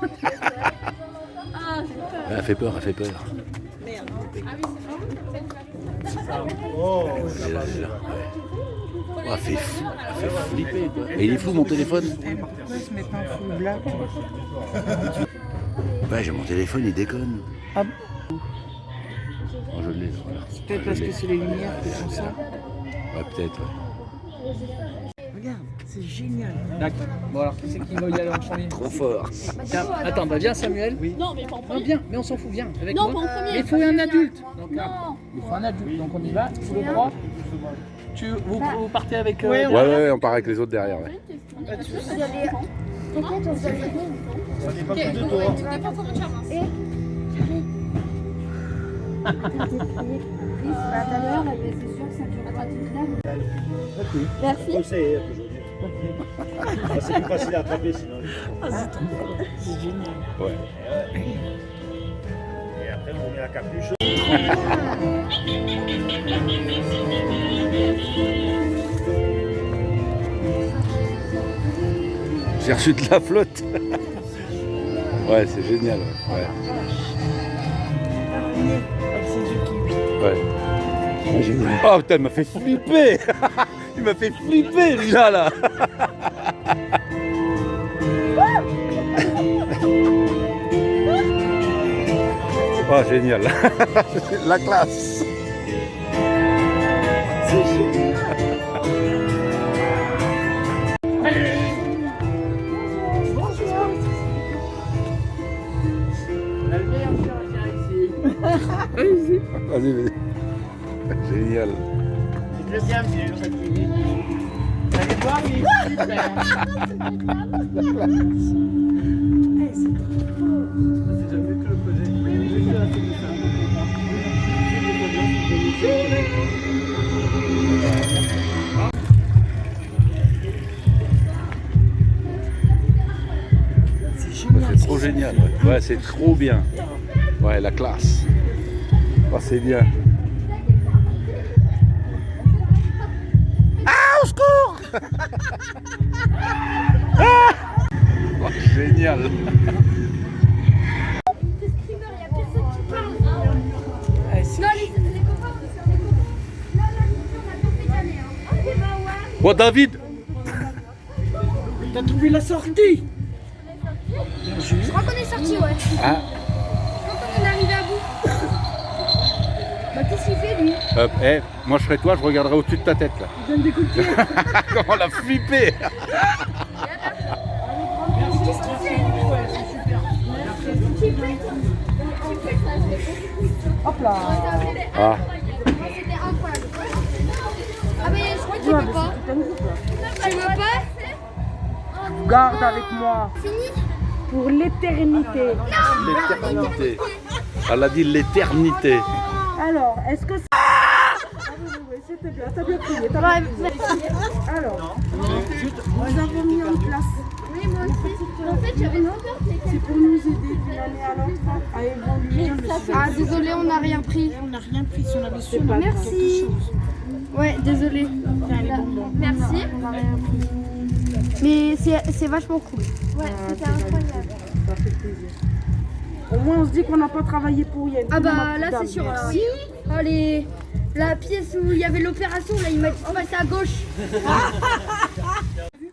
Elle fait peur, elle fait peur. Oh, elle fait flipper quoi. Et il est flou mon téléphone. Pourquoi se met pas en full black? Ouais, j'ai mon téléphone, il déconne. Ah bon? Oh, je l'ai, voilà. Peut-être parce que c'est les lumières qui font ça. Ouais, peut-être, ouais. Regarde, c'est génial. D'accord. Bon alors, qui c'est qui va y aller en premier? Trop fort. Tiens, attends, bah viens Samuel. Oui. Non, mais pas en Non, premier. viens, mais on s'en fout, viens avec Non, moi. pas en premier. Mais il faut un adulte. Donc, Non. il faut un adulte, donc on y va. Tous les trois. Vous partez avec. Ouais, Ouais, ouais, on part avec les autres derrière, ouais. T'inquiète, on se donne Ça dépend que de toi. tout dépend comment tu avances. Merci. Conseil, c'est plus facile à attraper sinon. C'est génial. Ouais. Et après, on met la capuche. J'ai reçu de la flotte. Ouais, c'est génial. Ouais. Avec ses yeux qui... Ouais. Ouais, génial. Oh putain, il m'a fait flipper. Il m'a fait flipper, Rila, là. Oh, génial. La classe. C'est génial. Vas-y, vas-y. Génial. Je viens, mais je vais allez voir, il est super. C'est déjà mieux que le projet. C'est génial. C'est trop génial. Ouais, ouais, c'est trop bien. Ouais, la classe. Oh, c'est bien. Ah, au secours. Ah oh, génial. Ah, c'est- Non, les copains, c'est les copains. Là, la mission, on a tout fait gagner. Hein. Ok, bah ouais. Bon, David. T'as trouvé la sortie? Je crois qu'on est sorti, ouais. Ah, Je crois qu'on est arrivé à bout. Bah, qu'est-ce qu'il fait, lui? moi je serais toi, je regarderais au-dessus de ta tête là. Il donne des coups de pied. Comment on l'a flippé. Qu'est-ce qu'il fait? Hop là. Ah, C'était incroyable. Ah, mais je crois qu'il Ouais, peut mais pas. c'est tout un groupe, là. Tu veux pas? Garde avec moi. Fini? Pour l'éternité. l'éternité. Elle a dit l'éternité. Alors, est-ce que c'est... Ah oui, c'était bien, t'as bien prié. T'as bien prié. Alors, nous avons mis en place. Oui, moi aussi. En fait, j'avais peur. C'est pour nous aider d'une année à l'autre à évoluer. Ah, désolé, on n'a rien pris. On n'a rien pris si on avait su pas Merci. quelque chose. Ouais, désolé. Tiens, les bonbons. Merci. On n'a rien pris. Mais c'est vachement cool. Ouais, c'était incroyable. Ça fait plaisir. Au moins, on se dit qu'on n'a pas travaillé pour rien. Ah bah là, c'est sûr. Merci. Allez, la pièce où il y avait l'opération, là, il m'a dit de passer à gauche.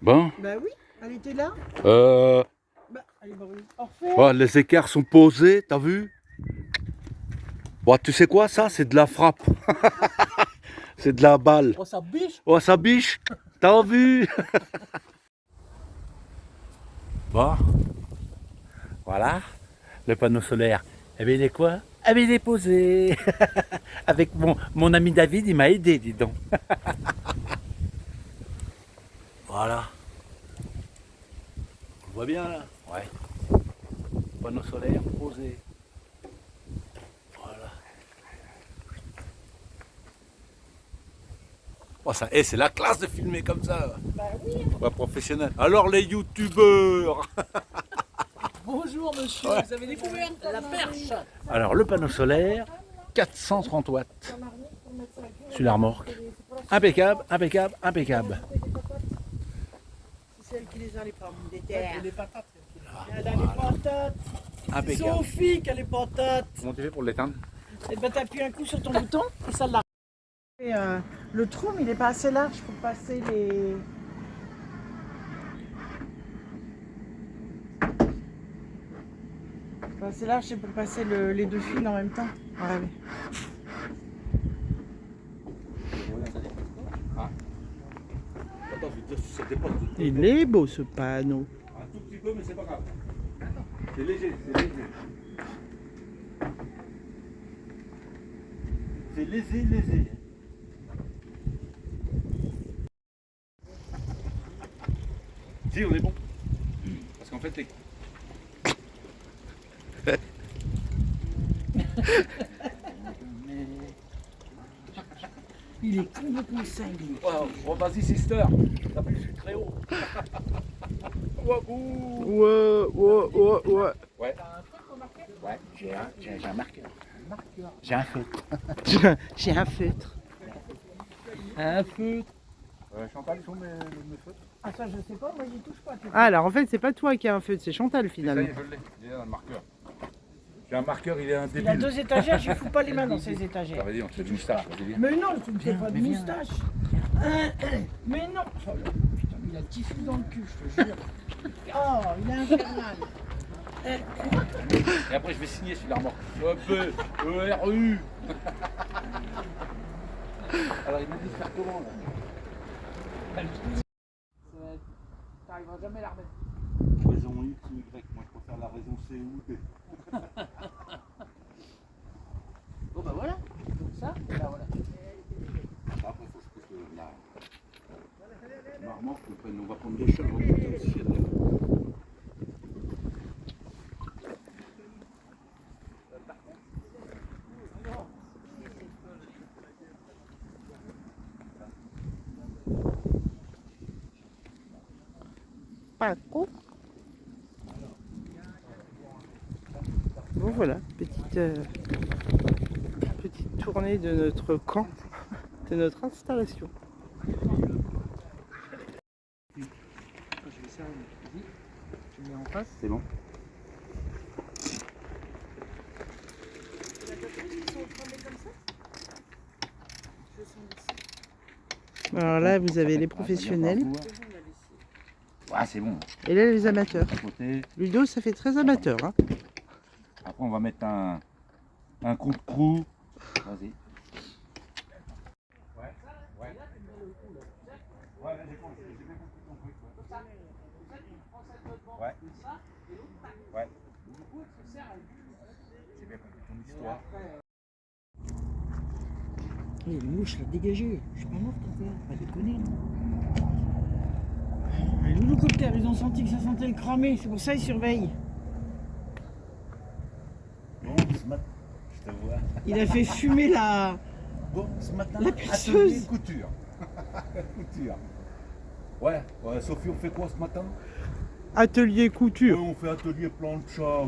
Bon, Bah oui, elle était là. Bah, allez, bah oui. Au revoir. oh, les écarts sont posés, t'as vu? Bon, tu sais quoi, ça, c'est de la frappe. C'est de la balle. Oh, ça biche. Oh, ça biche. T'as vu? Bon, voilà. le panneau solaire. Eh bien, il est quoi? Eh bien, il est posé. Avec mon ami David, il m'a aidé, dis donc. Voilà. On le voit bien là? Ouais. Panneau solaire posé. Voilà. Oh, ça, c'est la classe de filmer comme ça. Bah oui. Pas professionnel. Alors les youtubeurs. Bonjour monsieur, Ouais. vous avez découvert la perche. Alors le panneau solaire, 430 watts. Sur la remorque. Impeccable, impeccable, impeccable. C'est celle qui les a les pommes de terre. Les patates. Elle a les patates. Impeccable. Sophie qui a les patates. Comment tu fais pour l'éteindre? Et ben t'appuies un coup sur ton bouton et ça l'arrête. Le trou, il n'est pas assez large pour passer les. Pas assez large, c'est pour passer les deux fils en même temps. Ouais. Attends, je veux dire, ça dépend. Il est beau ce panneau. Un tout petit peu, mais c'est pas grave. C'est léger, c'est léger. C'est léger, léger. Si, on est bon. Parce qu'en fait, les... Il est complètement cinglé. Oh, vas-y, sister. T'as vu, je suis très haut. Ouais. Ouais. Ouais, j'ai un marqueur. J'ai un feutre. J'ai un feutre. Un feutre. Chantal, ils sont mes feutres. Ah ça je sais pas, moi j'y touche pas. Ah, alors en fait, c'est pas toi qui as un feutre, c'est Chantal Ça y finalement. est, je l'ai. Il est dans le marqueur. J'ai un marqueur, il est un Il a débile. 2 étagères, je fous pas les mains dans ces Ça étagères. va dire, on te fait une moustache, vas-y, viens. Mais non, tu ne fais pas de moustache. Mais non. Oh, putain, il a le tissu dans le cul, je te jure. Oh, il est infernal. Et après, je vais signer sur la remorque. E-R-U. Alors, il m'a dit de faire comment là? T'arriveras jamais à la remettre. Raison X ou Y, moi je préfère la raison C ou D. Bon bah voilà, comme ça, et là voilà. Après, il faut que je pousse la remorque, on va prendre des choses, on va monter aussi. Paco. Bon voilà, petite tournée de notre camp, de notre installation. Je vais servir, vas-y. Tu me mets en face. C'est bon. Alors là, vous avez les professionnels Ouais, c'est bon. et là les amateurs. À côté. Ludo, ça fait très amateur. Hein. Après, on va mettre un coup de crew. Vas-y. Ouais, ouais. Ouais, j'ai bien compris ton truc. Ouais. Ouais. J'ai bien compris ton histoire. Les mouches, là, dégagez. Je suis pas morte encore, pas déconner. Les louloucoptères, ils ont senti que ça sentait le cramé, c'est pour ça ils surveillent. Bon, ce matin, je te vois. Il a fait fumer la. Bon, ce matin, La atelier perceuse. couture. Couture. Ouais, Sophie, on fait quoi ce matin? Atelier couture. On fait atelier plancha.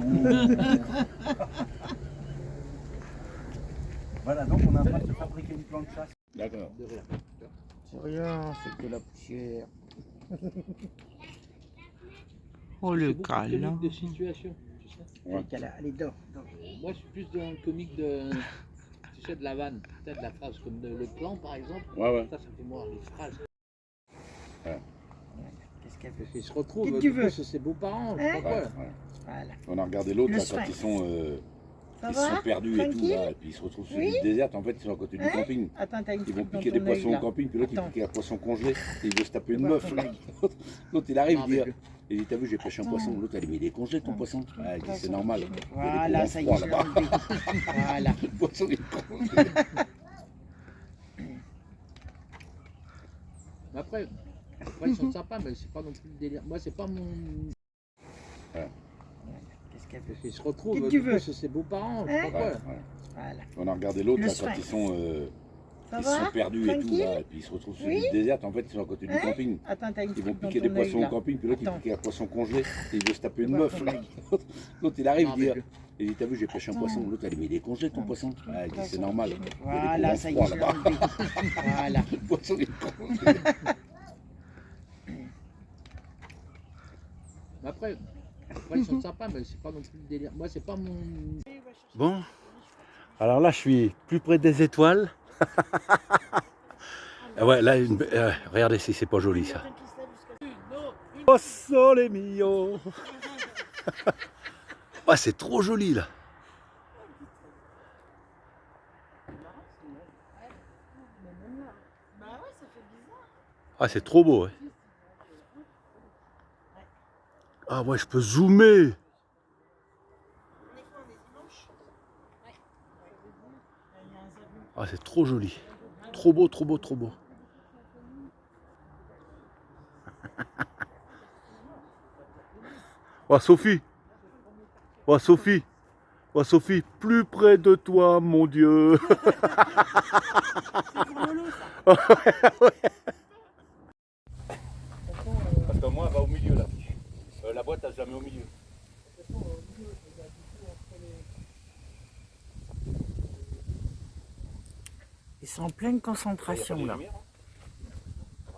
Voilà, donc on a pas de fabriquer une plancha. D'accord. C'est rien, c'est que la poussière. Oh le câlin. De situation, tu sais. Elle est dehors. Moi je suis plus dans le comique de, tu sais, de la vanne, peut-être de la phrase comme le plan par exemple. Ouais. Ça fait moi les phrases. Qu'est-ce qu'elle Parce qu'ils se retrouvent, Qu'est-ce que tu veux c'est ses beaux-parents, je Hein sais pas quoi. Voilà. On a regardé l'autre Le là, quand sphinx. ils sont, Ça ils va sont perdus et tout Tranquille là, et puis ils se retrouvent sur Oui l'île déserte. En fait, ils sont à côté du Hein camping. Attends, t'as une Ils vont truc dans piquer des ton poissons œil, au là. camping, puis l'autre il Attends. pique un poisson congelé, et il veut se taper une Voir meuf ton là. œil. L'autre il arrive, Non, il dit mais Et t'as vu, j'ai pêché un poisson. L'autre, elle dit, mais il est congelé ton poisson. Ah, il dit, c'est normal. Voilà, ça y est, je l'ai enlevé. Voilà. Le poisson, il est congelé. Mais après, ils sont sympas, mais c'est pas non plus le délire. Moi, c'est pas mon. Qu'est-ce qu'elle veut? Parce qu'ils se retrouvent, Qu'est-ce que tu veux? c'est ses beaux-parents, je Hein? sais pas quoi. Voilà. On a regardé l'autre, Le là, quand sphinx. ils sont Ça ils va? sont perdus et tout, Tranquille? là, et puis ils se retrouvent sur Oui? l'île déserte. En fait, ils sont à côté du Hein? camping. Attends, t'as une Ils vont truc dans piquer des ton poissons œil, au là. camping, puis l'autre, il Attends. pique un poisson congelé, et il veut se taper une Voir meuf. ton là. œil. L'autre, il arrive, Non, il dit, mais et t'as vu, j'ai pêché un Attends. poisson. L'autre, elle dit, mais il est congelé ton poisson. Ah, il dit, c'est normal. Voilà, ça y est, je l'ai enlevé. Voilà. Le poisson, il est congelé. Mais après, ils sont sympas, mais c'est pas non plus le délire. Moi, c'est pas mon. Bon, alors là, je suis plus près des étoiles. Ouais, là, regardez si c'est pas joli ça. Oh sole mio. Ouais, c'est trop joli là. Ah, c'est trop beau. Ouais. Ah ouais, je peux zoomer. Ah, c'est trop joli. Trop beau, trop beau, trop beau. Oh Sophie. Oh Sophie. Oh Sophie, plus près de toi, mon Dieu. Parce que moi, elle va au milieu là. La boîte, elle se la met au milieu. Ils sont en pleine concentration là.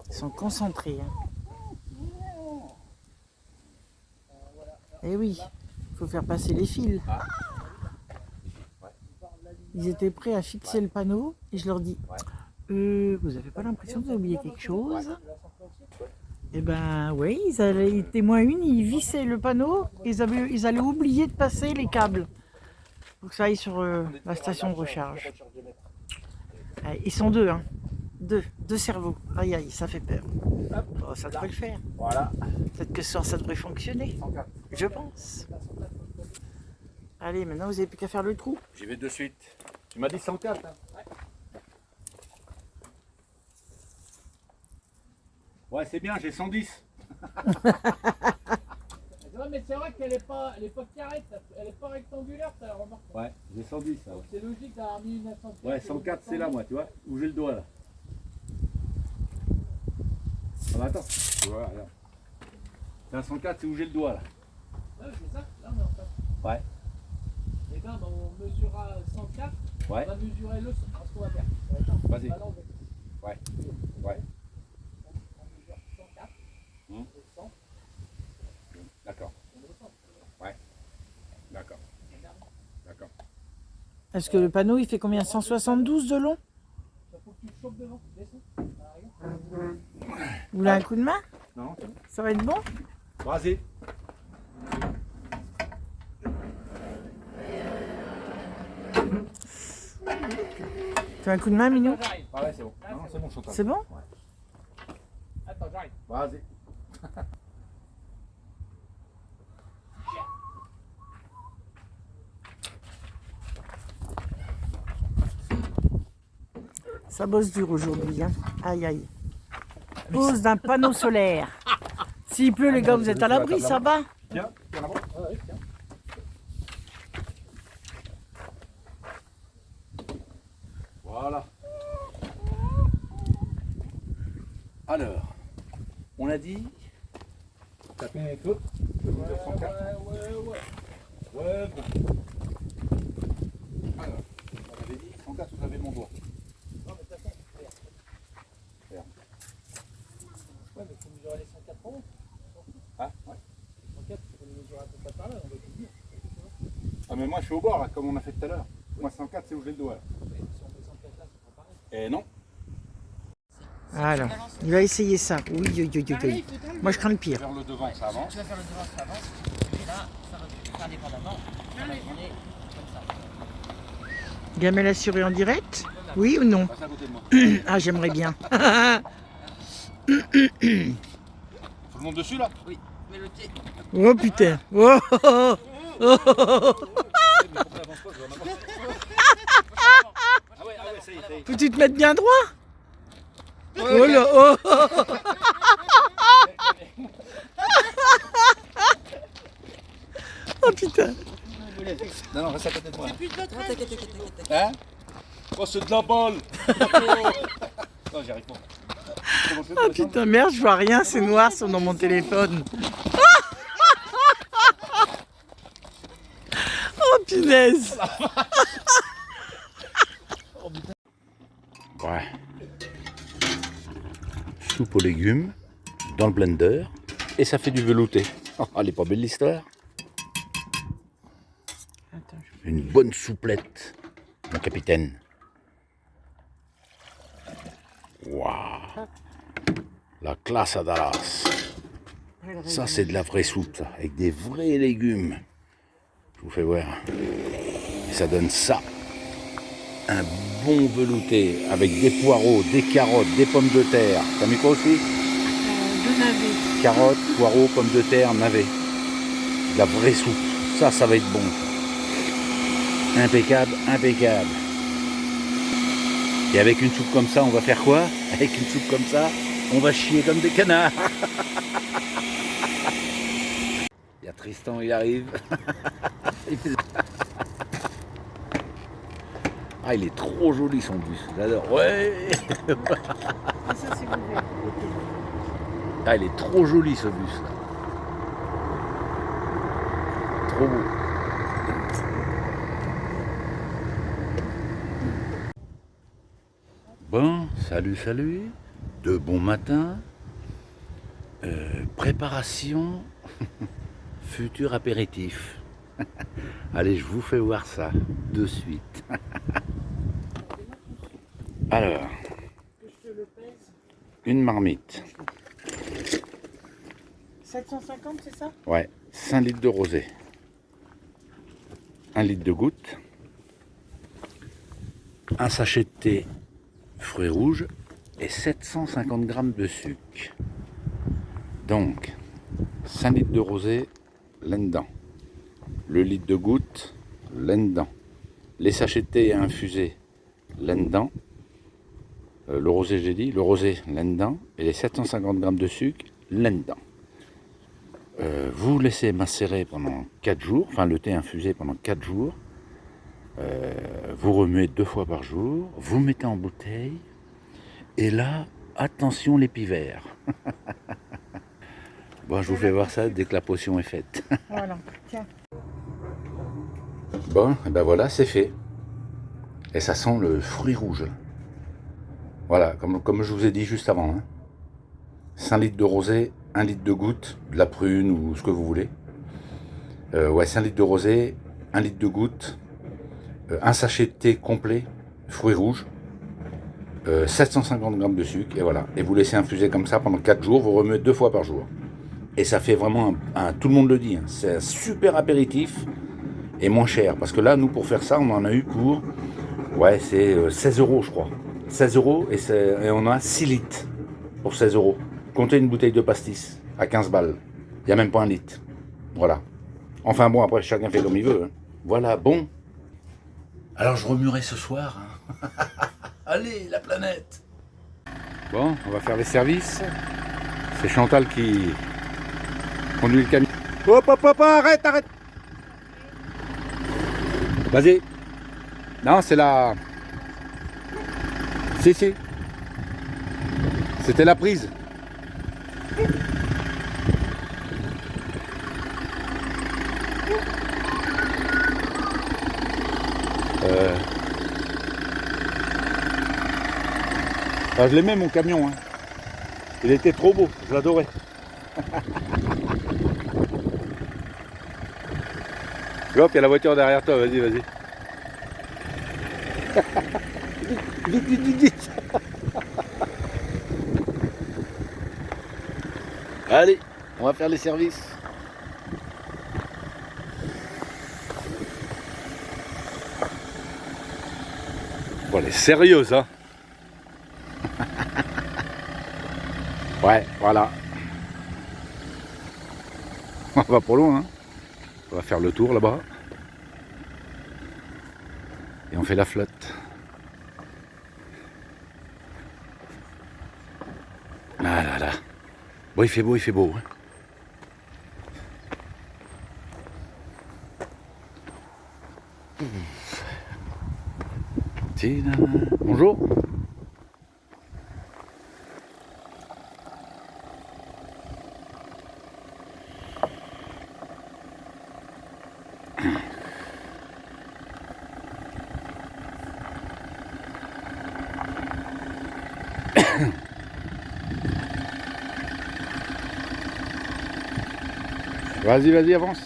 Ils sont concentrés. Hein. Eh oui, il faut faire passer les fils. Ils étaient prêts à fixer le panneau et je leur dis vous n'avez pas l'impression que vous avez oublié quelque chose? Eh ben oui, ils allaient témoin une, ils vissaient le panneau, ils allaient oublier de passer les câbles pour que ça aille sur la station de recharge. Ils sont deux, hein. Deux cerveaux. Aïe aïe, ça fait peur. Oh, ça devrait le faire. Voilà. Peut-être que ce soir ça devrait fonctionner. Je pense. Allez, maintenant vous n'avez plus qu'à faire le trou. J'y vais de suite. Tu m'as dit 104 hein? Ouais, c'est bien, j'ai 110. Ouais, mais c'est vrai qu'elle est pas carrée, elle est pas rectangulaire, t'as remarqué. Ouais, j'ai 110 là. Ouais, C'est logique d'avoir mis une 104. ouais 104 c'est là moi, tu vois, où j'ai le doigt là. Ah bah attends, voilà, regarde. C'est un 104, c'est où j'ai le doigt là. Ouais, c'est ça, là on est en face. Ouais. Et là, on mesurera 104, Ouais. on va mesurer le 100, ce qu'on va faire. Vas-y. On va l'enlever. Ouais. Ouais. On mesure 104, Hum. et 100, D'accord. on le 100. Ouais. D'accord. D'accord. Est-ce que le panneau il fait combien? 172 de long? Il faut que tu le chauffes devant, descends. Vous voulez un coup de main? Non. Ça va être bon? Vas-y. Tu veux un coup de main, Minou? J'arrive. Ah ouais, c'est bon. Non, c'est bon, Chantal. C'est bon? Attends, j'arrive. Vas-y. Ça bosse dur aujourd'hui. Hein. Aïe aïe. Pose d'un panneau solaire. S'il pleut, les gars, vous êtes à l'abri, ça va? Tiens, tiens là-bas. Ouais, tiens. Voilà. Alors, on a dit. Taper un peu. 904. Ouais, bon. Alors, on avait dit 104, vous avez mon doigt. Non, mais de toute façon, Faire. ouais, mais il faut mesurer les 104 en haut. Ah, ouais. Les 104, il faut les mesurer à peu près par là, on va tout dire. Ah, mais moi je suis au bord là, comme on a fait tout à l'heure. Moi 104, c'est où j'ai le doigt là. Mais si on met 104 là, c'est pas pareil. Et non. Voilà. Il va essayer ça. Oui, oui, oui, oui, oui. Moi, je crains le pire. Vers le devant, ça avance. Tu vas faire le devant, ça avance. Et là, ça va faire indépendamment. Ça va tourner comme ça. Gamelle assurée en direct? Oui ou non? Passe à côté de moi. Ah, j'aimerais bien. Tout le monde dessus là? Oui. velouté. Oh putain. Oh, oh, oh, oh. Faut-tu te mettre bien droit? Oh là, oh. Oh putain. Non, non, reste à côté de moi. T'inquiète. Hein? Oh, c'est de la balle. Non, j'y arrive pas. Oh putain, merde, je vois rien, c'est noir sur dans mon téléphone. Oh punaise. Ouais. Soupe aux légumes dans le blender et ça fait du velouté. Oh, elle est pas belle l'histoire. Une bonne souplette, mon capitaine. Waouh. La classe à Dallas. Ça c'est de la vraie soupe, ça, avec des vrais légumes. Je vous fais voir. Et ça donne ça. Un bon velouté avec des poireaux, des carottes, des pommes de terre. T'as mis quoi aussi? De navet. Carottes, poireaux, pommes de terre, navets. De la vraie soupe. Ça va être bon. Impeccable, impeccable. Et avec une soupe comme ça, on va faire quoi? Avec une soupe comme ça, on va chier comme des canards. Il y a Tristan, il arrive. Ah, il est trop joli son bus, j'adore. Ouais. Ah, ça, c'est ouvert. Ah, il est trop joli ce bus là. Trop beau. Bon, salut. De bon matin. Préparation. Futur apéritif. Allez, je vous fais voir ça de suite. Alors, une marmite. 750, c'est ça? Ouais, 5 litres de rosé. 1 litre de goutte. Un sachet de thé fruits rouges et 750 g de sucre. Donc, 5 litres de rosé, là-dedans. Le litre de goutte, là-dedans. Les sachets de thé à infuser, là-dedans. Le rosé, j'ai dit, le rosé, là-dedans. Et les 750 g de sucre, là-dedans. Vous laissez macérer pendant 4 jours, enfin le thé infusé pendant 4 jours. Vous remuez 2 fois par jour, vous mettez en bouteille. Et là, attention les pivers. Bon, je vous fais voir ça dès que la potion est faite. Voilà, tiens. Bon, et ben voilà, c'est fait. Et ça sent le fruit rouge. Voilà, comme je vous ai dit juste avant. Hein. 5 litres de rosé, 1 litre de goutte, de la prune ou ce que vous voulez. Ouais, 5 litres de rosé, 1 litre de goutte, un sachet de thé complet, fruits rouges, 750 g de sucre, et voilà. Et vous laissez infuser comme ça pendant 4 jours, vous remuez 2 fois par jour. Et ça fait vraiment, tout le monde le dit, hein, c'est un super apéritif et moins cher. Parce que là, nous, pour faire ça, on en a eu pour, ouais, c'est 16 € je crois. 16 € et on a 6 litres pour 16 €. Comptez une bouteille de pastis à 15 balles. Il n'y a même pas 1 litre. Voilà. Enfin bon, après, chacun fait comme il veut. Hein. Voilà, bon. Alors, je remuerai ce soir. Hein. Allez, la planète. Bon, on va faire les services. C'est Chantal qui conduit le camion. Hop, arrête. Vas-y. Non, c'est la... Si. C'était la prise. Je l'aimais mon camion. Hein. Il était trop beau, je l'adorais. Hop, il y a la voiture derrière toi, vas-y. Vite. Allez, on va faire les services. Bon, elle est sérieuse, hein. Ouais, voilà. On va pas loin, hein. On va faire le tour là-bas. Et on fait la flotte. Ah là là. Bon, il fait beau, il fait beau. Hein. Tina. Bonjour. Vas-y, vas-y, avance.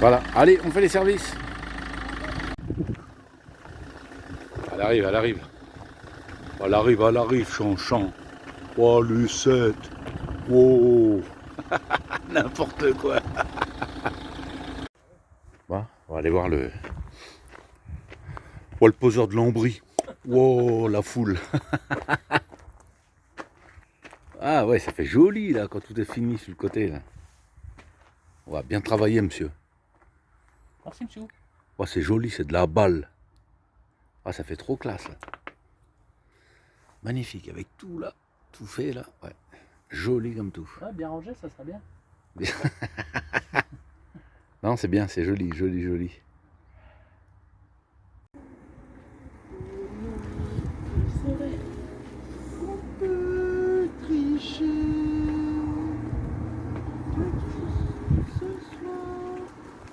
Voilà, allez, on fait les services. Elle arrive, elle arrive. Elle arrive, elle arrive, chant. Oh, Lucette. Oh, n'importe quoi. Bon, on va aller voir le poseur de Lambry. Wow, la foule. Ah ouais, ça fait joli là quand tout est fini sur le côté là. On va bien travailler, monsieur. Merci, monsieur. Oh, c'est joli, c'est de la balle. Ah, ça fait trop classe là. Magnifique, avec tout là, tout fait là. Ouais. Joli comme tout. Ouais, bien rangé, ça sera bien. Non, c'est bien, c'est joli, joli, joli. On peut tricher. Ce soir,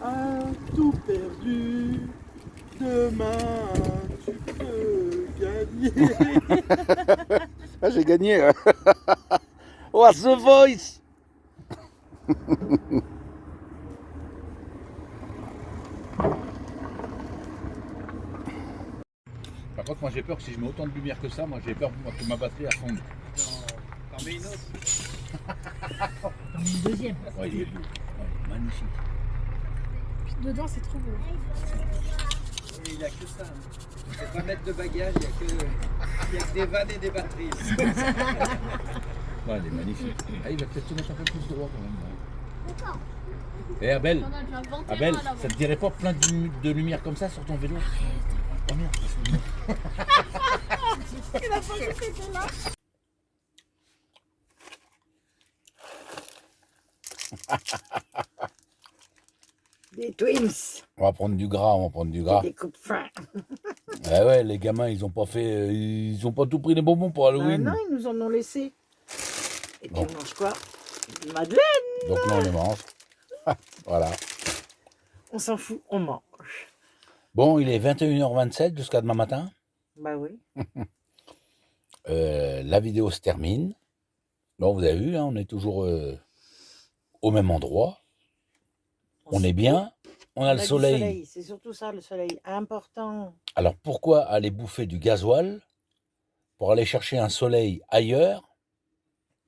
à tout perdu. Demain, tu peux gagner. Ah, j'ai gagné. Oh, The Voice. Par contre, moi j'ai peur que si je mets autant de lumière que ça, moi j'ai peur que ma batterie fonde. T'en mets une autre. T'en mets une deuxième. Ouais, il est beau. Ouais, magnifique. Puis dedans, c'est trop beau. Et il n'y a que ça. Il ne faut pas mettre de bagages, il n'y a que des vannes et des batteries. Ouais, il est magnifique. Ah, il va peut-être se mettre un peu plus droit quand même. D'accord. Eh Abel, T'en as déjà 21 Abel, à l'avant. ça te dirait pas plein de lumière comme ça sur ton vélo? Oh merde. Il a pas vu que c'était là. Des twins, On va prendre du gras, on va prendre du gras. des coupes fins. Eh ouais, les gamins, ils ont pas fait, ils ont pas tout pris les bonbons pour Halloween. Non, ils nous en ont laissé. Et puis Bon. on mange quoi? Du madeleine. Donc là, on les mange. Voilà. On s'en fout, on mange. Bon, il est 21h27 jusqu'à demain matin. Bah oui. La vidéo se termine. Bon, vous avez vu, hein, on est toujours au même endroit. On est bien. On a le a du soleil. C'est surtout ça, le soleil. Important. Alors pourquoi aller bouffer du gasoil pour aller chercher un soleil ailleurs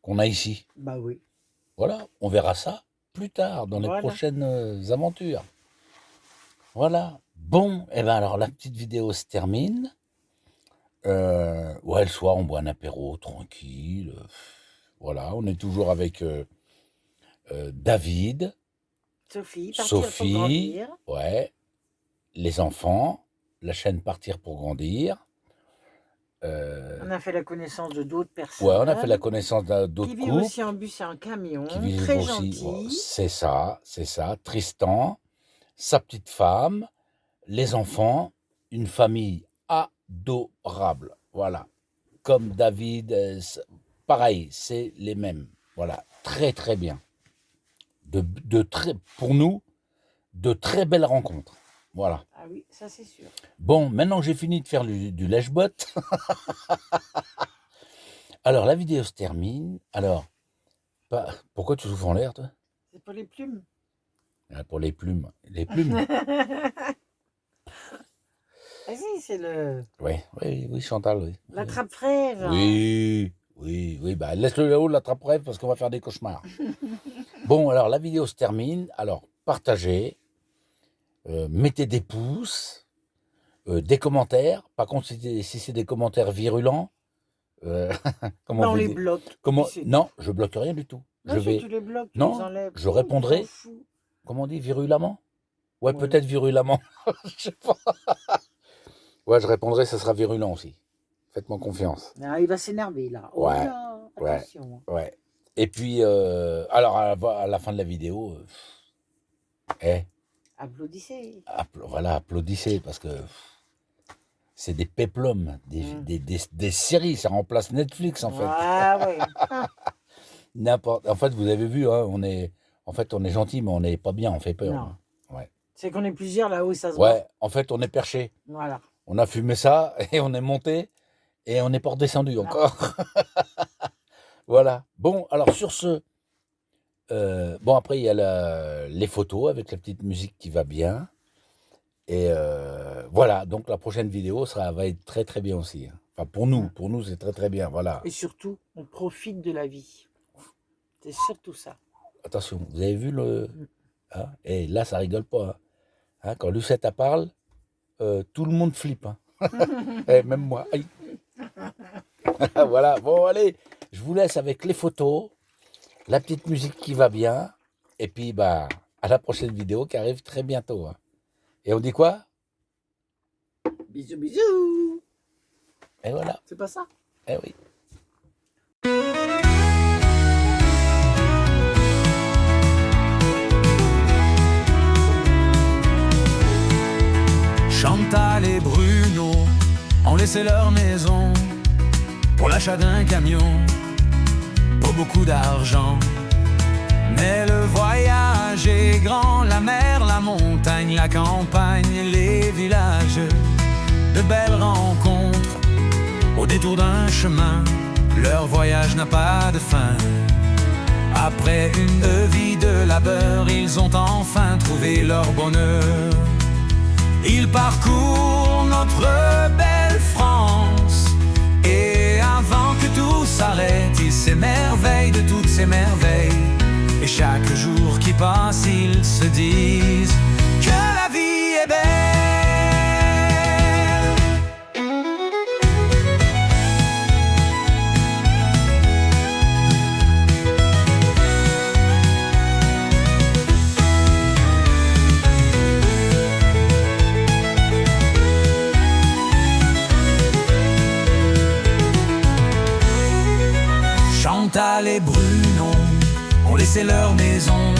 qu'on a ici? Bah oui. Voilà, on verra ça plus tard dans les Voilà. prochaines aventures. Voilà. Bon, et ben alors la petite vidéo se termine. Ouais, le soir on boit un apéro tranquille. Voilà, on est toujours avec David, Sophie, partir pour Sophie, grandir. ouais, les enfants, la chaîne Partir pour grandir. On a fait la connaissance de d'autres personnes. Ouais, on a fait la connaissance d'autres qui vivent couples. aussi en bus et en camion. Qui vivent Très aussi. gentils. C'est ça. Tristan, sa petite femme, les enfants, une famille adorable. Voilà. Comme David, pareil, c'est les mêmes. Voilà. Très, très bien. Pour nous, de très belles rencontres. Voilà. Ah oui, ça c'est sûr. Bon, maintenant que j'ai fini de faire du lèche-botte, alors la vidéo se termine. Alors, pourquoi tu souffles en l'air, toi? C'est pour les plumes. Ah, pour les plumes. Les plumes. Vas-y, c'est le Oui, Chantal, oui. l'attrape-rêve. Oui, bah laisse-le là-haut, l'attrape-rêve, parce qu'on va faire des cauchemars. Bon, alors la vidéo se termine. Alors, partagez. mettez des pouces, des commentaires. Par contre, si c'est des commentaires virulents, comment Non, on vous les dire bloque. Comment C'est- Non, je bloque rien du tout. Non, Je si vais. tu les bloques, tu Non, les enlèves. je Oh, répondrai. on s'en fout. Comment on dit, virulemment? Ouais, Ouais. peut-être virulemment. Je sais pas. Ouais, je répondrai, ça sera virulent aussi. Faites-moi confiance. Ah, il va s'énerver là. Oh Ouais, là, ouais. attention. Ouais. Et puis, alors à la fin de la vidéo, Applaudissez. voilà, applaudissez parce que c'est des péplums, Mm. des séries, ça remplace Netflix en fait. Ah ouais. En fait, vous avez vu, hein, on est gentil, mais on n'est pas bien, on fait peur. Non. Hein. Ouais. C'est qu'on est plusieurs là-haut, ça se voit. Ouais, en fait, on est perché. Voilà. On a fumé ça et on est monté et on n'est pas redescendu encore. Voilà. Bon, alors sur ce, bon après il y a les photos avec la petite musique qui va bien. Et voilà, donc la prochaine vidéo va être très très bien aussi. Hein. Enfin pour nous c'est très très bien, voilà. Et surtout, on profite de la vie. C'est surtout ça. Attention, vous avez vu le... Hein, et là ça rigole pas. Hein. Hein, quand Lucetta parle, tout le monde flippe. Hein. Et même moi. Aïe. Voilà, bon allez, je vous laisse avec les photos, la petite musique qui va bien, et puis bah à la prochaine vidéo qui arrive très bientôt. Hein. Et on dit quoi? Bisous, bisous. Et voilà. C'est pas ça? Eh oui. Chantal et Bruno ont laissé leur maison pour l'achat d'un camion, pas beaucoup d'argent. Mais le voyage est grand, la mer, la montagne, la campagne, les villages, de belles rencontres au détour d'un chemin. Leur voyage n'a pas de fin. Après une vie de labeur, ils ont enfin trouvé leur bonheur. Ils parcourent notre belle France, et avant que tout s'arrête, ils s'émerveillent de toutes ces merveilles. Et chaque jour qui passe, ils se disent que la vie est belle. Chantal et Bruno ont laissé leur maison